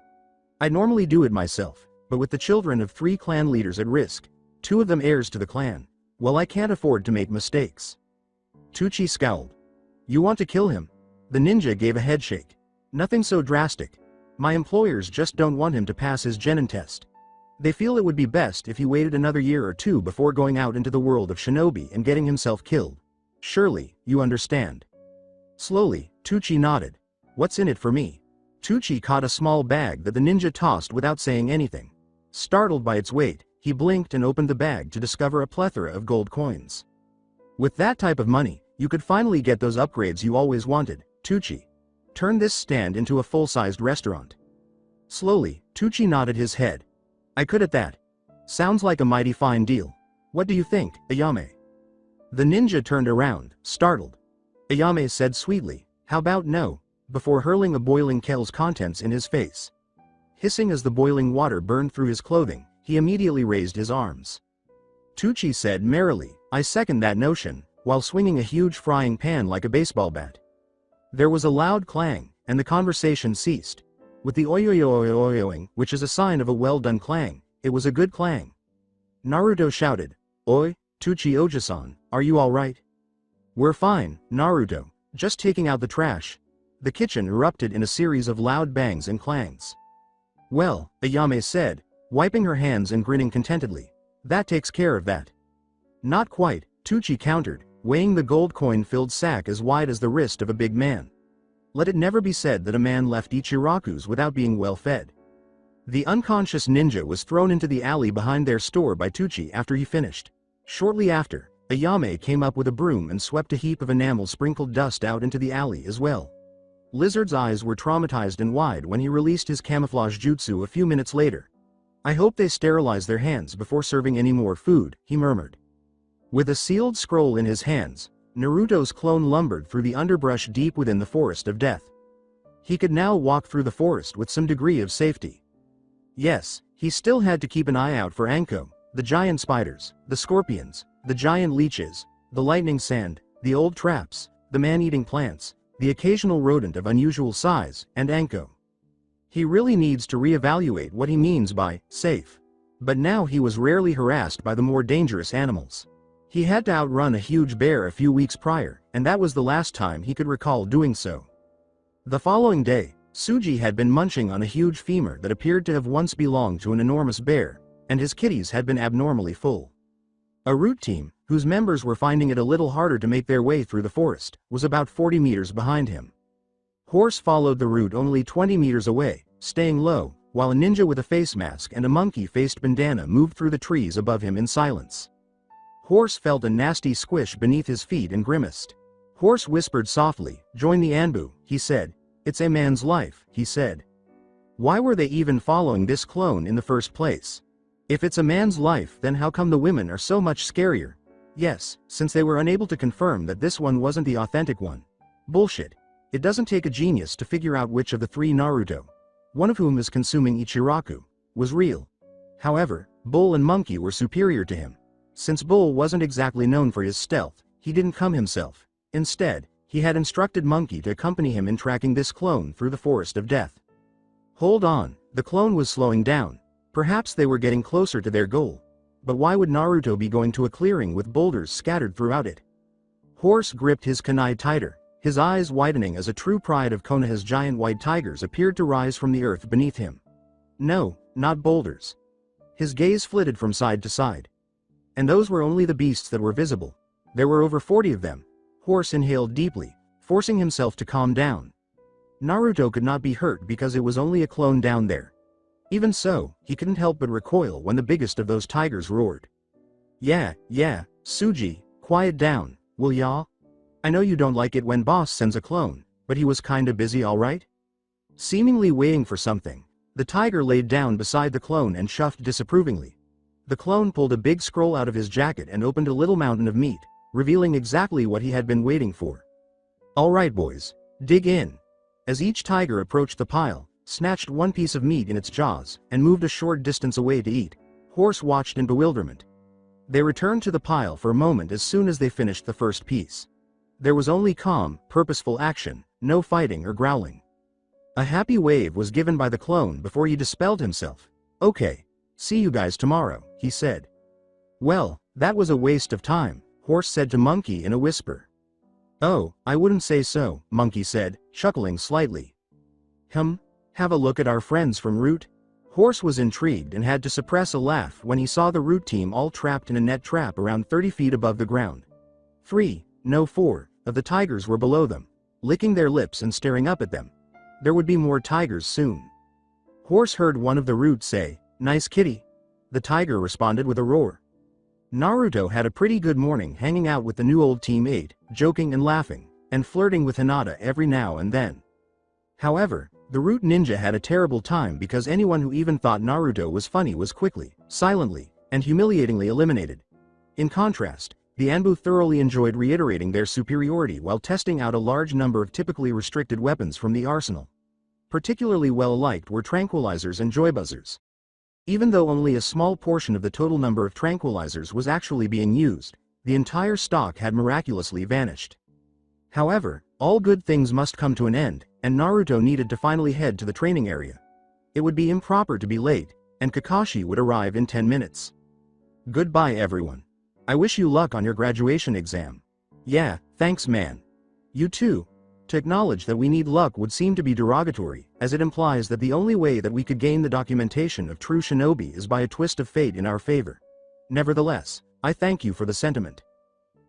I normally do it myself, but with the children of 3 clan leaders at risk, 2 of them heirs to the clan, well, I can't afford to make mistakes. Tucci scowled. You want to kill him? The ninja gave a headshake. Nothing so drastic. My employers just don't want him to pass his genin test. They feel it would be best if he waited another year or 2 before going out into the world of shinobi and getting himself killed. Surely, you understand. Slowly, Tucci nodded. What's in it for me? Tucci caught a small bag that the ninja tossed without saying anything. Startled by its weight, he blinked and opened the bag to discover a plethora of gold coins. With that type of money, you could finally get those upgrades you always wanted, Tucci. Turn this stand into a full-sized restaurant. Slowly, Tucci nodded his head. I could at that. Sounds like a mighty fine deal. What do you think, Ayame? The ninja turned around, startled. Ayame said sweetly, how about no, before hurling a boiling kettle's contents in his face. Hissing as the boiling water burned through his clothing, he immediately raised his arms. Tucci said merrily, I second that notion, while swinging a huge frying pan like a baseball bat. There was a loud clang, and the conversation ceased. With the oyoyoyoyoing, which is a sign of a well-done clang, it was a good clang. Naruto shouted, Oi, Tucci Oji-san, are you alright? We're fine, Naruto, just taking out the trash. The kitchen erupted in a series of loud bangs and clangs. Well, Ayame said, wiping her hands and grinning contentedly. That takes care of that. Not quite, Tucci countered, weighing the gold coin-filled sack as wide as the wrist of a big man. Let it never be said that a man left Ichiraku's without being well fed. The unconscious ninja was thrown into the alley behind their store by Tucci after he finished. Shortly after, Ayame came up with a broom and swept a heap of enamel-sprinkled dust out into the alley as well. Lizard's eyes were traumatized and wide when he released his camouflage jutsu a few minutes later. I hope they sterilize their hands before serving any more food, he murmured. With a sealed scroll in his hands, Naruto's clone lumbered through the underbrush deep within the forest of death. He could now walk through the forest with some degree of safety. Yes, he still had to keep an eye out for Anko, the giant spiders, the scorpions, the giant leeches, the lightning sand, the old traps, the man-eating plants, the occasional rodent of unusual size, and Anko. He really needs to reevaluate what he means by safe. But now he was rarely harassed by the more dangerous animals. He had to outrun a huge bear a few weeks prior, and that was the last time he could recall doing so. The following day, Suji had been munching on a huge femur that appeared to have once belonged to an enormous bear, and his kitties had been abnormally full. A root team, whose members were finding it a little harder to make their way through the forest, was about 40 meters behind him. Horse followed the route only 20 meters away, staying low, while a ninja with a face mask and a monkey-faced bandana moved through the trees above him in silence. Horse felt a nasty squish beneath his feet and grimaced. Horse whispered softly, join the Anbu, he said. It's a man's life, he said. Why were they even following this clone in the first place? If it's a man's life, then how come the women are so much scarier? Yes, since they were unable to confirm that this one wasn't the authentic one. Bullshit. It doesn't take a genius to figure out which of the 3 Naruto, one of whom is consuming Ichiraku, was real. However, Bull and Monkey were superior to him. Since Bull wasn't exactly known for his stealth, he didn't come himself. Instead, he had instructed Monkey to accompany him in tracking this clone through the forest of death. Hold on, the clone was slowing down. Perhaps they were getting closer to their goal. But why would Naruto be going to a clearing with boulders scattered throughout it? Horse gripped his kunai tighter, his eyes widening as a true pride of Konoha's giant white tigers appeared to rise from the earth beneath him. No, not boulders. His gaze flitted from side to side. And those were only the beasts that were visible. There were over 40 of them. Horse inhaled deeply, forcing himself to calm down. Naruto could not be hurt because it was only a clone down there. Even so, he couldn't help but recoil when the biggest of those tigers roared. Yeah, Suji, quiet down, will ya? I know you don't like it when boss sends a clone, but he was kinda busy alright? Seemingly waiting for something, the tiger laid down beside the clone and shuffled disapprovingly. The clone pulled a big scroll out of his jacket and opened a little mountain of meat, revealing exactly what he had been waiting for. Alright boys, dig in. as each tiger approached the pile, snatched one piece of meat in its jaws, and moved a short distance away to eat. Horse watched in bewilderment. They returned to the pile for a moment as soon as they finished the first piece. There was only calm, purposeful action, no fighting or growling. A happy wave was given by the clone before he dispelled himself. "Okay. See you guys tomorrow," he said. "Well, that was a waste of time," Horse said to Monkey in a whisper. "Oh, I wouldn't say so," Monkey said, chuckling slightly. Have a look at our friends from Root?" Horse was intrigued and had to suppress a laugh when he saw the Root team all trapped in a net trap around 30 feet above the ground. 4 of the tigers were below them, licking their lips and staring up at them. There would be more tigers soon. Horse heard one of the Root say, "Nice kitty." The tiger responded with a roar. Naruto had a pretty good morning hanging out with the new old Team 8, joking and laughing, and flirting with Hinata every now and then. However, the Root ninja had a terrible time because anyone who even thought Naruto was funny was quickly, silently, and humiliatingly eliminated. In contrast, the Anbu thoroughly enjoyed reiterating their superiority while testing out a large number of typically restricted weapons from the arsenal. Particularly well-liked were tranquilizers and joy buzzers. Even though only a small portion of the total number of tranquilizers was actually being used, the entire stock had miraculously vanished. However, all good things must come to an end, and Naruto needed to finally head to the training area. It would be improper to be late, and Kakashi would arrive in 10 minutes. "Goodbye everyone. I wish you luck on your graduation exam." "Yeah, thanks man. You too." To acknowledge that we need luck would seem to be derogatory, as it implies that the only way that we could gain the documentation of true shinobi is by a twist of fate in our favor. Nevertheless, I thank you for the sentiment.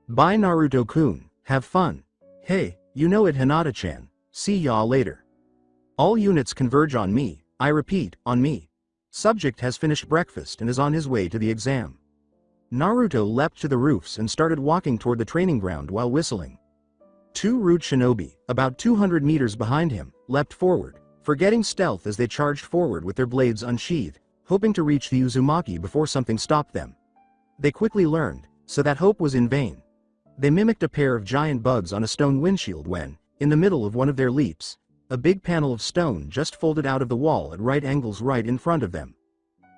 Bye Naruto-kun, have fun. Hey, you know it Hinata-chan, see y'all later. All units converge on me, I repeat, on me. Subject has finished breakfast and is on his way to the exam. Naruto leapt to the roofs and started walking toward the training ground while whistling. 2 Root shinobi, about 200 meters behind him, leapt forward, forgetting stealth as they charged forward with their blades unsheathed, hoping to reach the Uzumaki before something stopped them. They quickly learned, so that hope was in vain. They mimicked a pair of giant bugs on a stone windshield when, in the middle of one of their leaps, a big panel of stone just folded out of the wall at right angles right in front of them.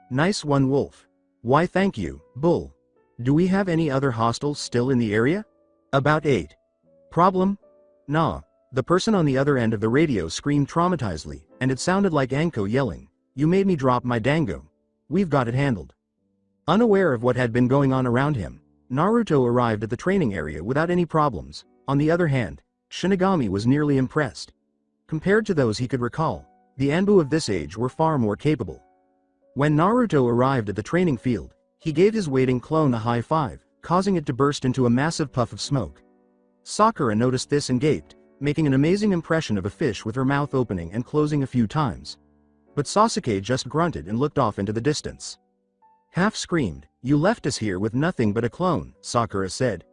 "Nice one Wolf." "Why thank you, Bull. Do we have any other hostiles still in the area?" "About 8. Problem?" "Nah." The person on the other end of the radio screamed traumatizedly, and it sounded like Anko yelling, "You made me drop my dango. We've got it handled." Unaware of what had been going on around him, Naruto arrived at the training area without any problems. On the other hand, Shinigami was nearly impressed. Compared to those he could recall, the Anbu of this age were far more capable. When Naruto arrived at the training field, he gave his waiting clone a high five, causing it to burst into a massive puff of smoke. Sakura noticed this and gaped, making an amazing impression of a fish with her mouth opening and closing a few times. But Sasuke just grunted and looked off into the distance. Half screamed, "You left us here with nothing but a clone," Sakura said.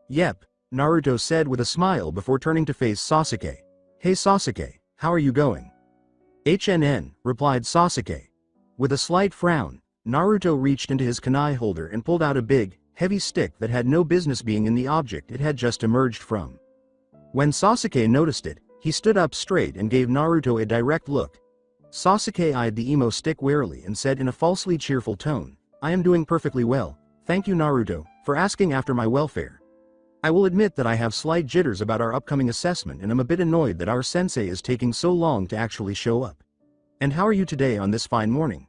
"Yep," Naruto said with a smile before turning to face Sasuke. "Hey Sasuke, how are you going?" "HNN," replied Sasuke. With a slight frown, Naruto reached into his kunai holder and pulled out a big, heavy stick that had no business being in the object it had just emerged from. When Sasuke noticed it, he stood up straight and gave Naruto a direct look. Sasuke eyed the emo stick warily and said in a falsely cheerful tone, "I am doing perfectly well, thank you Naruto, for asking after my welfare. I will admit that I have slight jitters about our upcoming assessment and am a bit annoyed that our sensei is taking so long to actually show up. And how are you today on this fine morning?"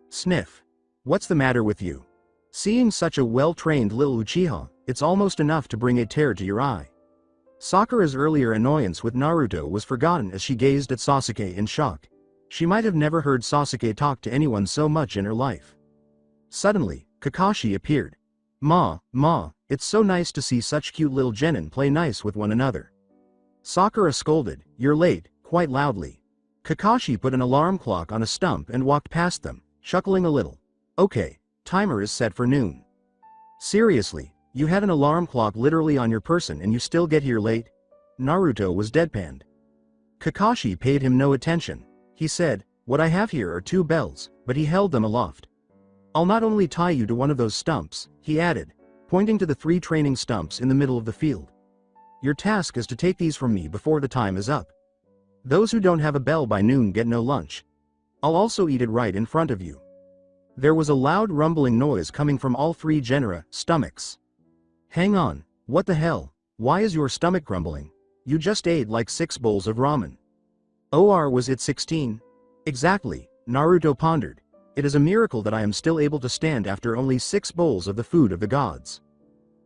Sniff. "What's the matter with you? Seeing such a well-trained little Uchiha, it's almost enough to bring a tear to your eye." Sakura's earlier annoyance with Naruto was forgotten as she gazed at Sasuke in shock. She might have never heard Sasuke talk to anyone so much in her life. Suddenly, Kakashi appeared. Ma, it's so nice to see such cute little genin play nice with one another." Sakura scolded, "You're late," quite loudly. Kakashi put an alarm clock on a stump and walked past them, chuckling a little. "Okay, timer is set for noon." "Seriously, you had an alarm clock literally on your person and you still get here late?" Naruto was deadpanned. Kakashi paid him no attention. He said, "What I have here are 2 bells," but he held them aloft. "I'll not only tie you to one of those stumps," he added, pointing to the 3 training stumps in the middle of the field. "Your task is to take these from me before the time is up." Those who don't have a bell by noon get no lunch. I'll also eat it right in front of you. There was a loud rumbling noise coming from all three genera stomachs. Hang on, what the hell? Why is your stomach grumbling? You just ate like 6 bowls of ramen. Or was it 16? Exactly, Naruto pondered. It is a miracle that I am still able to stand after only 6 bowls of the food of the gods.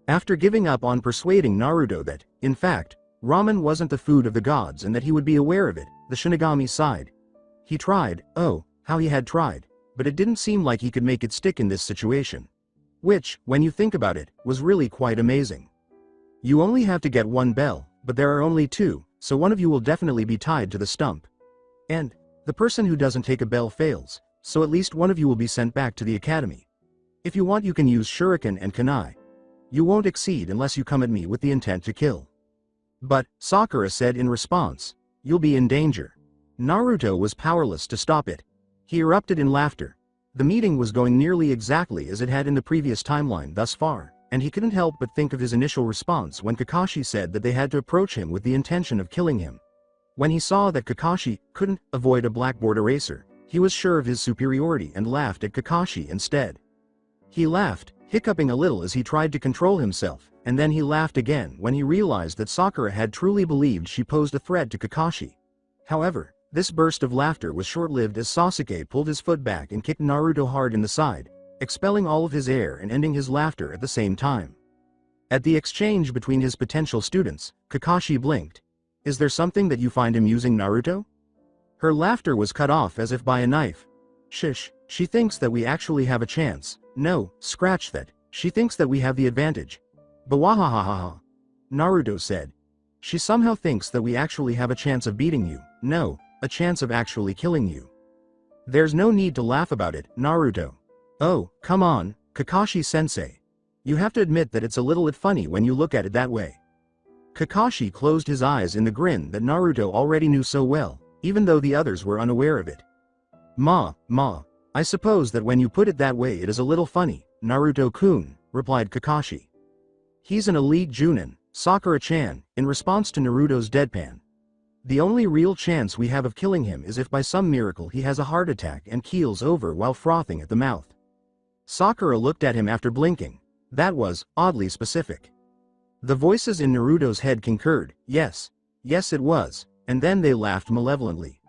After giving up on persuading Naruto that, in fact, ramen wasn't the food of the gods and that he would be aware of it, the Shinigami sighed. He tried, oh, how he had tried, but it didn't seem like he could make it stick in this situation. Which, when you think about it, was really quite amazing. You only have to get 1 bell, but there are only 2, so one of you will definitely be tied to the stump. And the person who doesn't take a bell fails, so at least one of you will be sent back to the academy. If you want, you can use shuriken and kunai. You won't exceed unless you come at me with the intent to kill. But, Sakura said in response, you'll be in danger. Naruto was powerless to stop it. He erupted in laughter. The meeting was going nearly exactly as it had in the previous timeline thus far, and he couldn't help but think of his initial response when Kakashi said that they had to approach him with the intention of killing him. When he saw that Kakashi couldn't avoid a blackboard eraser, he was sure of his superiority and laughed at Kakashi instead. He laughed, hiccuping a little as he tried to control himself, and then he laughed again when he realized that Sakura had truly believed she posed a threat to Kakashi. However, this burst of laughter was short-lived as Sasuke pulled his foot back and kicked Naruto hard in the side, expelling all of his air and ending his laughter at the same time. At the exchange between his potential students, Kakashi blinked. Is there something that you find amusing, Naruto? Her laughter was cut off as if by a knife. Shish, she thinks that we actually have a chance. No, scratch that, she thinks that we have the advantage. Bawahahaha. Naruto said. She somehow thinks that we actually have a chance of beating you, no, a chance of actually killing you. There's no need to laugh about it, Naruto. Oh, come on, Kakashi-sensei. You have to admit that it's a little bit funny when you look at it that way. Kakashi closed his eyes in the grin that Naruto already knew so well, even though the others were unaware of it. Ma, I suppose that when you put it that way it is a little funny, Naruto-kun, replied Kakashi. He's an elite Junin, Sakura-chan, in response to Naruto's deadpan. The only real chance we have of killing him is if by some miracle he has a heart attack and keels over while frothing at the mouth. Sakura looked at him after blinking. That was, oddly specific. The voices in Naruto's head concurred, yes it was, and then they laughed malevolently.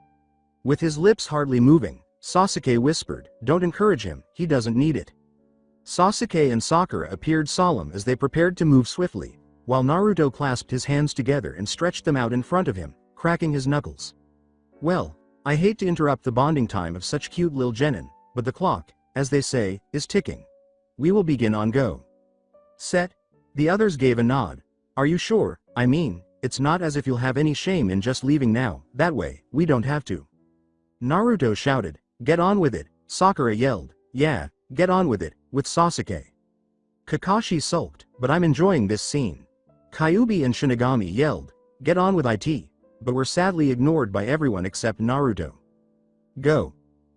With his lips hardly moving, Sasuke whispered, don't encourage him, he doesn't need it. Sasuke and Sakura appeared solemn as they prepared to move swiftly, while Naruto clasped his hands together and stretched them out in front of him, cracking his knuckles. Well, I hate to interrupt the bonding time of such cute lil genin, but the clock, as they say, is ticking. We will begin on go. Set. The others gave a nod. Are you sure? I mean, it's not as if you'll have any shame in just leaving now, that way, we don't have to. Naruto shouted, get on with it, Sakura yelled, yeah, get on with it, with Sasuke. Kakashi sulked, but I'm enjoying this scene. Kyuubi and Shinigami yelled, get on with it, but were sadly ignored by everyone except Naruto. Go.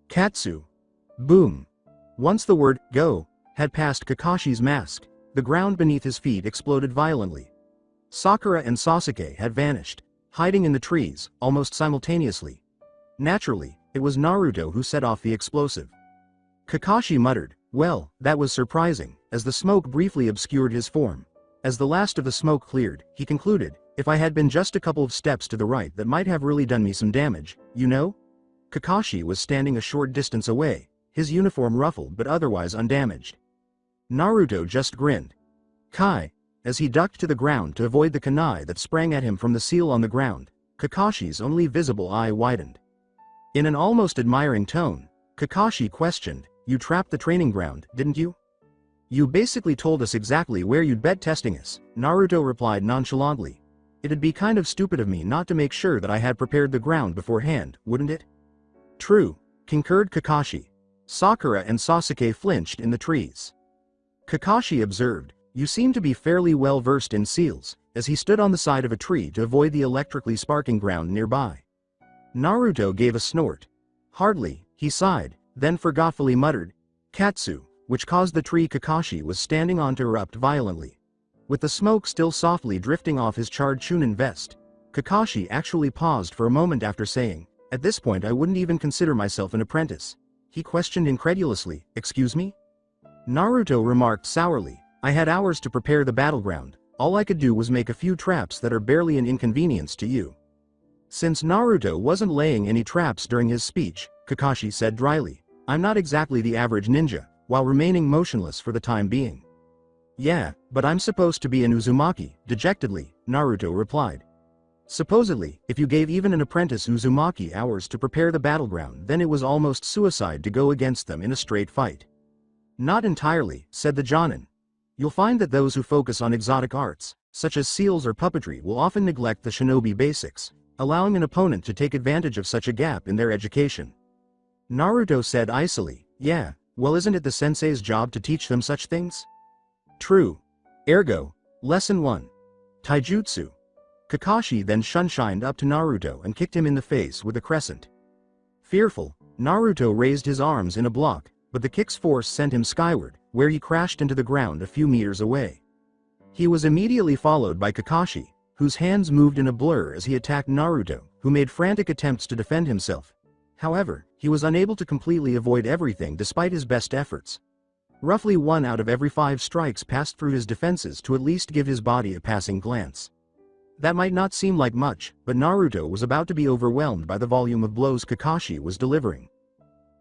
Katsu. Boom. Once the word, go, had passed Kakashi's mask, the ground beneath his feet exploded violently. Sakura and Sasuke had vanished, hiding in the trees, almost simultaneously. Naturally, it was Naruto who set off the explosive. Kakashi muttered, well, that was surprising, as the smoke briefly obscured his form. As the last of the smoke cleared, he concluded, if I had been just a couple of steps to the right that might have really done me some damage, you know? Kakashi was standing a short distance away, his uniform ruffled but otherwise undamaged. Naruto just grinned. Kai, as he ducked to the ground to avoid the kunai that sprang at him from the seal on the ground, Kakashi's only visible eye widened. In an almost admiring tone, Kakashi questioned, you trapped the training ground, didn't you? You basically told us exactly where you'd bet testing us, Naruto replied nonchalantly. It'd be kind of stupid of me not to make sure that I had prepared the ground beforehand, wouldn't it? True, concurred Kakashi. Sakura and Sasuke flinched in the trees. Kakashi observed, you seem to be fairly well versed in seals, as he stood on the side of a tree to avoid the electrically sparking ground nearby. Naruto gave a snort. Hardly, he sighed, then forgetfully muttered, Katsu, which caused the tree Kakashi was standing on to erupt violently. With the smoke still softly drifting off his charred Chunin vest. Kakashi actually paused for a moment after saying, "At this point I wouldn't even consider myself an apprentice." He questioned incredulously, "Excuse me?" Naruto remarked sourly, "I had hours to prepare the battleground. All I could do was make a few traps that are barely an inconvenience to you." Since Naruto wasn't laying any traps during his speech, Kakashi said dryly, "I'm not exactly the average ninja," while remaining motionless for the time being. "Yeah, but I'm supposed to be an Uzumaki," dejectedly, Naruto replied. Supposedly, if you gave even an apprentice Uzumaki hours to prepare the battleground, then it was almost suicide to go against them in a straight fight. "Not entirely," said the Jonin. "You'll find that those who focus on exotic arts, such as seals or puppetry, will often neglect the shinobi basics, allowing an opponent to take advantage of such a gap in their education." Naruto said icily, "Yeah, well, isn't it the sensei's job to teach them such things?" "True. Ergo, Lesson 1. Taijutsu." Kakashi then shunshined up to Naruto and kicked him in the face with a crescent. Fearful, Naruto raised his arms in a block, but the kick's force sent him skyward, where he crashed into the ground a few meters away. He was immediately followed by Kakashi, whose hands moved in a blur as he attacked Naruto, who made frantic attempts to defend himself. However, he was unable to completely avoid everything despite his best efforts. Roughly 1 out of every 5 strikes passed through his defenses to at least give his body a passing glance. That might not seem like much, but Naruto was about to be overwhelmed by the volume of blows Kakashi was delivering.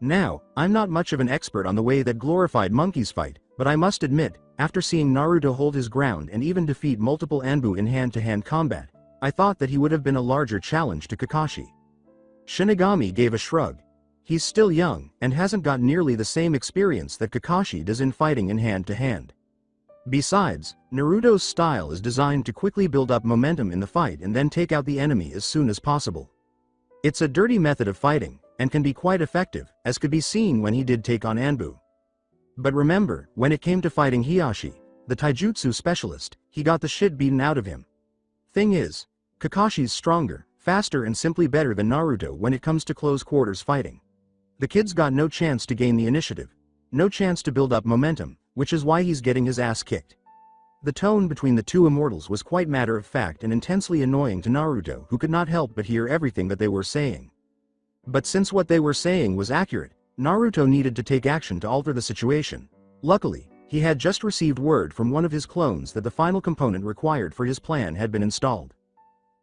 Now, I'm not much of an expert on the way that glorified monkeys fight, but I must admit, after seeing Naruto hold his ground and even defeat multiple Anbu in hand-to-hand combat, I thought that he would have been a larger challenge to Kakashi. Shinigami gave a shrug. He's still young, and hasn't got nearly the same experience that Kakashi does in fighting in hand-to-hand. Besides, Naruto's style is designed to quickly build up momentum in the fight and then take out the enemy as soon as possible. It's a dirty method of fighting, and can be quite effective, as could be seen when he did take on Anbu. But remember, when it came to fighting Hiashi, the taijutsu specialist, he got the shit beaten out of him. Thing is, Kakashi's stronger, faster and simply better than Naruto when it comes to close quarters fighting. The kid's got no chance to gain the initiative, no chance to build up momentum, which is why he's getting his ass kicked. The tone between the two immortals was quite matter-of-fact and intensely annoying to Naruto, who could not help but hear everything that they were saying. But since what they were saying was accurate, Naruto needed to take action to alter the situation. Luckily, he had just received word from one of his clones that the final component required for his plan had been installed.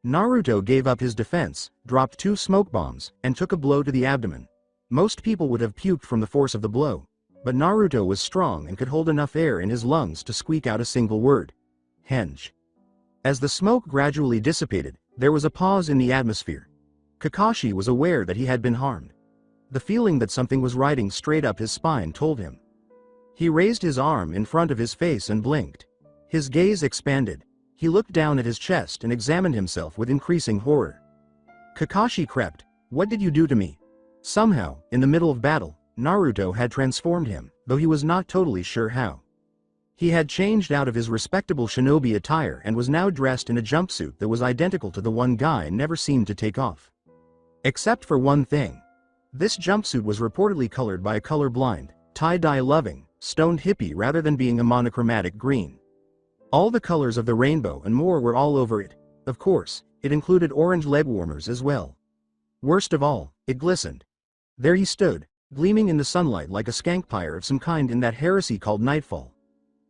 Naruto gave up his defense, dropped 2 smoke bombs, and took a blow to the abdomen. Most people would have puked from the force of the blow, but Naruto was strong and could hold enough air in his lungs to squeak out a single word. Henge. As the smoke gradually dissipated, there was a pause in the atmosphere. Kakashi was aware that he had been harmed. The feeling that something was riding straight up his spine told him. He raised his arm in front of his face and blinked. His gaze expanded. He looked down at his chest and examined himself with increasing horror. Kakashi crept. "What did you do to me?" Somehow, in the middle of battle, Naruto had transformed him, though he was not totally sure how. He had changed out of his respectable shinobi attire and was now dressed in a jumpsuit that was identical to the one Guy never seemed to take off. Except for one thing. This jumpsuit was reportedly colored by a colorblind, tie-dye loving, stoned hippie rather than being a monochromatic green. All the colors of the rainbow and more were all over it. Of course, it included orange leg warmers as well. Worst of all, it glistened. There he stood, gleaming in the sunlight like a skankpire of some kind in that heresy called nightfall.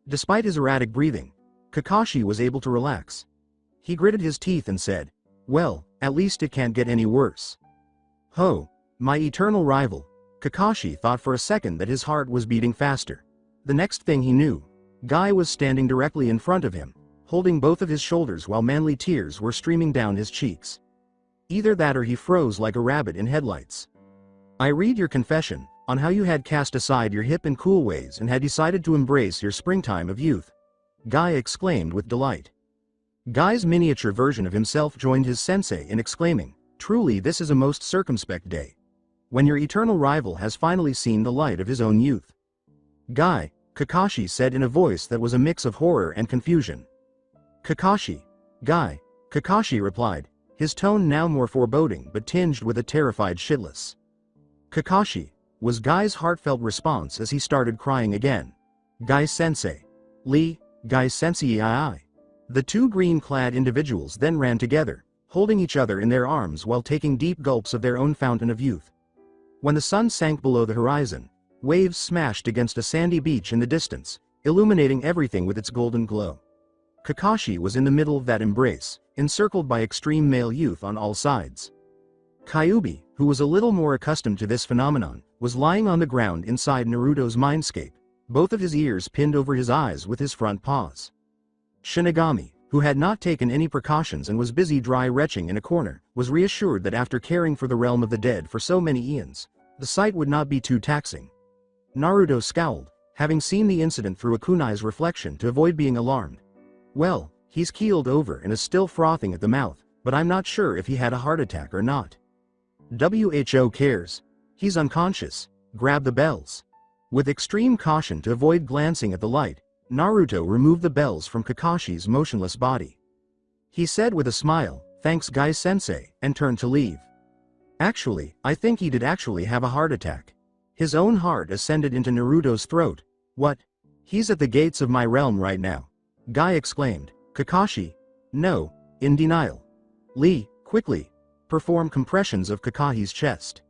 Despite his erratic breathing, Kakashi was able to relax. He gritted his teeth and said, "Well, at least it can't get any worse." Ho, my eternal rival. Kakashi thought for a second that his heart was beating faster. The next thing he knew, Guy was standing directly in front of him, holding both of his shoulders while manly tears were streaming down his cheeks. Either that or he froze like a rabbit in headlights. "I read your confession, on how you had cast aside your hip and cool ways and had decided to embrace your springtime of youth," Guy exclaimed with delight. Guy's miniature version of himself joined his sensei in exclaiming, "Truly this is a most circumspect day. When your eternal rival has finally seen the light of his own youth." "Guy," Kakashi said in a voice that was a mix of horror and confusion. "Kakashi." "Guy," Kakashi replied, his tone now more foreboding but tinged with a terrified shitless. "Kakashi," was Guy's heartfelt response as he started crying again. "Guy sensei. Lee, Guy sensei I. The 2 green-clad individuals then ran together, holding each other in their arms while taking deep gulps of their own fountain of youth. When the sun sank below the horizon, waves smashed against a sandy beach in the distance, illuminating everything with its golden glow. Kakashi was in the middle of that embrace, encircled by extreme male youth on all sides. Kyuubi, who was a little more accustomed to this phenomenon, was lying on the ground inside Naruto's mindscape, both of his ears pinned over his eyes with his front paws. Shinigami, who had not taken any precautions and was busy dry retching in a corner, was reassured that after caring for the realm of the dead for so many eons, the sight would not be too taxing. Naruto scowled, having seen the incident through a kunai's reflection to avoid being alarmed. Well, he's keeled over and is still frothing at the mouth, but I'm not sure if he had a heart attack or not. Who cares? He's unconscious. Grab the bells. With extreme caution to avoid glancing at the light, Naruto removed the bells from Kakashi's motionless body. He said with a smile, "Thanks Sensei," and turned to leave. Actually, I think he did actually have a heart attack. His own heart ascended into Naruto's throat. What? He's at the gates of my realm right now. Guy exclaimed. Kakashi? No, in denial. Lee, quickly. Perform compressions of Kakashi's chest.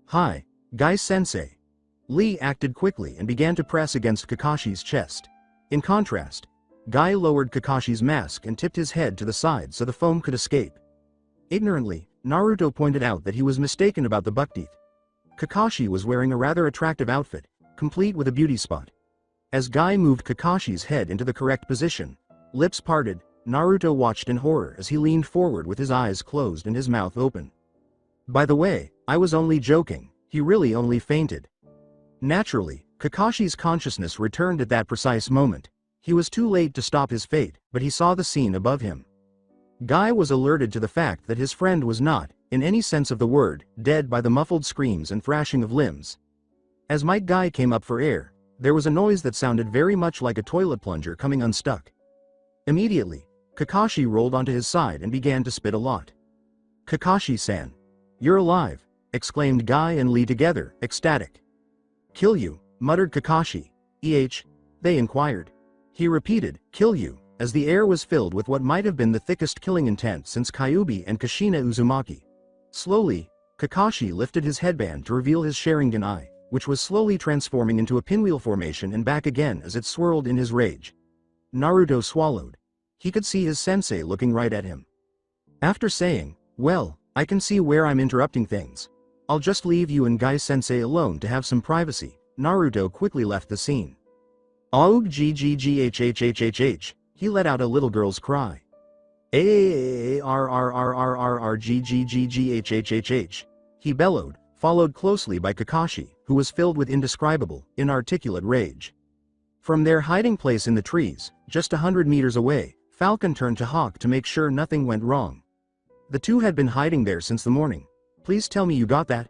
Hi, Guy Sensei. Lee acted quickly and began to press against Kakashi's chest. In contrast, Guy lowered Kakashi's mask and tipped his head to the side so the foam could escape. Ignorantly, Naruto pointed out that he was mistaken about the buckteeth. Kakashi was wearing a rather attractive outfit, complete with a beauty spot. As Guy moved Kakashi's head into the correct position, lips parted, Naruto watched in horror as he leaned forward with his eyes closed and his mouth open. By the way, I was only joking, he really only fainted. Naturally, Kakashi's consciousness returned at that precise moment. He was too late to stop his fate, but he saw the scene above him. Guy was alerted to the fact that his friend was not, in any sense of the word, dead by the muffled screams and thrashing of limbs. As Might Guy came up for air, there was a noise that sounded very much like a toilet plunger coming unstuck. Immediately, Kakashi rolled onto his side and began to spit a lot. Kakashi-san. You're alive, exclaimed Guy and Lee together, ecstatic. Kill you, muttered Kakashi. They inquired. He repeated, kill you, as the air was filled with what might have been the thickest killing intent since Kyuubi and Kushina Uzumaki. Slowly, Kakashi lifted his headband to reveal his Sharingan eye, which was slowly transforming into a pinwheel formation and back again as it swirled in his rage. Naruto swallowed. He could see his sensei looking right at him. After saying, well, I can see where I'm interrupting things. I'll just leave you and Guy Sensei alone to have some privacy, Naruto quickly left the scene. Aug gggghhhhh, he let out a little girl's cry. Aarrrrrrrrggggghhhh, he bellowed, followed closely by Kakashi, who was filled with indescribable, inarticulate rage. From their hiding place in the trees, just 100 meters away, Falcon turned to Hawk to make sure nothing went wrong. The two had been hiding there since the morning. Please tell me you got that?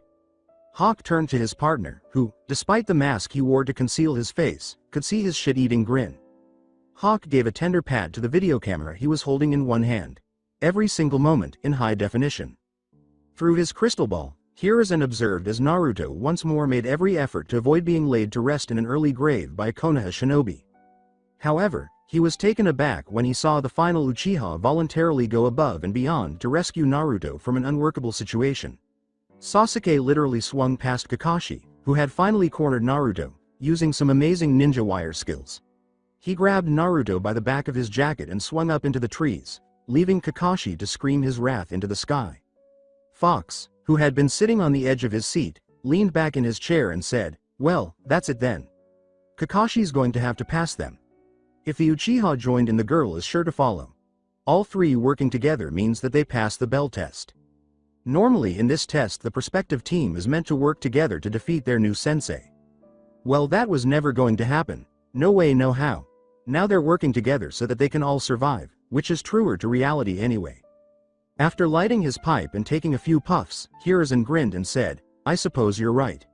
Hawk turned to his partner, who, despite the mask he wore to conceal his face, could see his shit-eating grin. Hawk gave a tender pat to the video camera he was holding in one hand. Every single moment in high definition. Through his crystal ball, Hiruzen observed as Naruto once more made every effort to avoid being laid to rest in an early grave by Konoha shinobi. However, he was taken aback when he saw the final Uchiha voluntarily go above and beyond to rescue Naruto from an unworkable situation. Sasuke literally swung past Kakashi, who had finally cornered Naruto, using some amazing ninja wire skills. He grabbed Naruto by the back of his jacket and swung up into the trees, leaving Kakashi to scream his wrath into the sky. Fox, who had been sitting on the edge of his seat, leaned back in his chair and said, well, that's it then. Kakashi's going to have to pass them. If the Uchiha joined in, the girl is sure to follow. All three working together means that they pass the bell test. Normally in this test the prospective team is meant to work together to defeat their new sensei. Well, that was never going to happen. No way, no how. Now they're working together so that they can all survive, which is truer to reality anyway. After lighting his pipe and taking a few puffs, Hiruzen grinned and said, I suppose you're right.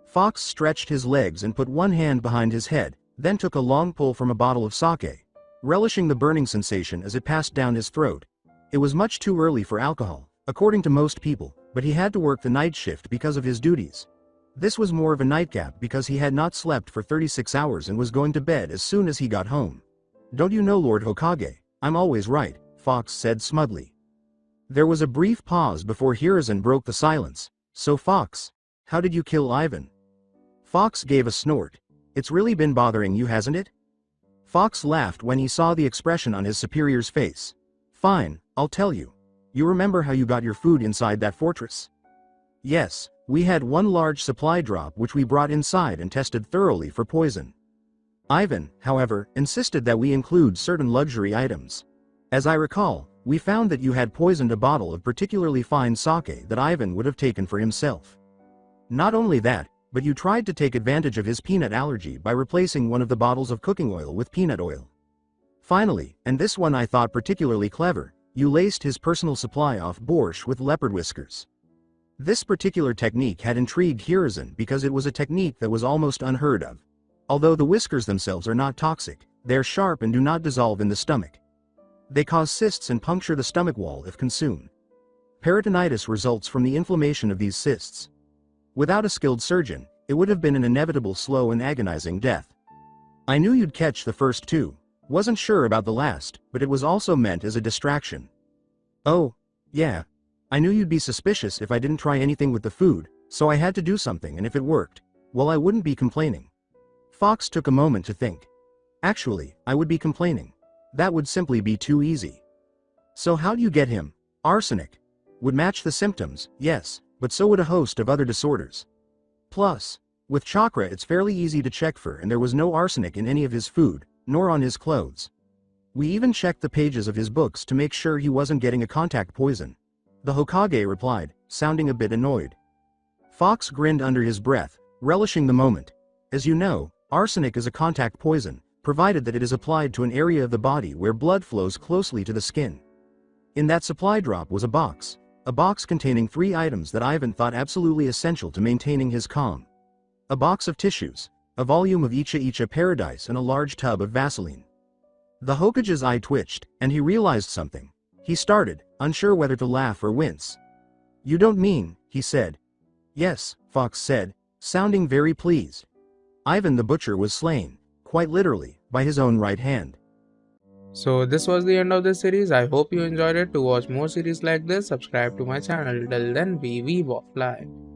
Fox stretched his legs and put one hand behind his head, then took a long pull from a bottle of sake, relishing the burning sensation as it passed down his throat. It was much too early for alcohol, according to most people, but he had to work the night shift because of his duties. This was more of a nightcap because he had not slept for 36 hours and was going to bed as soon as he got home. Don't you know, Lord Hokage, I'm always right, Fox said smugly. There was a brief pause before Hiruzen broke the silence. So Fox, how did you kill Ivan? Fox gave a snort. It's really been bothering you, hasn't it? Fox laughed when he saw the expression on his superior's face. Fine, I'll tell you. You remember how you got your food inside that fortress? Yes, we had one large supply drop which we brought inside and tested thoroughly for poison. Ivan, however, insisted that we include certain luxury items. As I recall, we found that you had poisoned a bottle of particularly fine sake that Ivan would have taken for himself. Not only that, but you tried to take advantage of his peanut allergy by replacing one of the bottles of cooking oil with peanut oil. Finally, and this one I thought particularly clever, you laced his personal supply of borscht with leopard whiskers. This particular technique had intrigued Hiruzen because it was a technique that was almost unheard of. Although the whiskers themselves are not toxic, they are sharp and do not dissolve in the stomach. They cause cysts and puncture the stomach wall if consumed. Peritonitis results from the inflammation of these cysts. Without a skilled surgeon, it would have been an inevitable slow and agonizing death. I knew you'd catch the first two. Wasn't sure about the last, but it was also meant as a distraction. Oh, yeah. I knew you'd be suspicious if I didn't try anything with the food, so I had to do something, and if it worked, well, I wouldn't be complaining. Fox took a moment to think. Actually, I would be complaining. That would simply be too easy. So how'd you get him? Arsenic. Would match the symptoms, yes, but so would a host of other disorders. Plus, with chakra it's fairly easy to check for, and there was no arsenic in any of his food, nor on his clothes. We even checked the pages of his books to make sure he wasn't getting a contact poison. The Hokage replied, sounding a bit annoyed. Fox grinned under his breath, relishing the moment. As you know, arsenic is a contact poison, provided that it is applied to an area of the body where blood flows closely to the skin. In that supply drop was a box containing 3 items that Ivan thought absolutely essential to maintaining his calm. A box of tissues, a volume of Icha Paradise, and a large tub of Vaseline. The Hokage's eye twitched, and he realized something. He started, unsure whether to laugh or wince. You don't mean, he said. Yes, Fox said, sounding very pleased. Ivan the Butcher was slain, quite literally, by his own right hand. So this was the end of this series. I hope you enjoyed it. To watch more series like this, subscribe to my channel. Till then, be Weeb offline.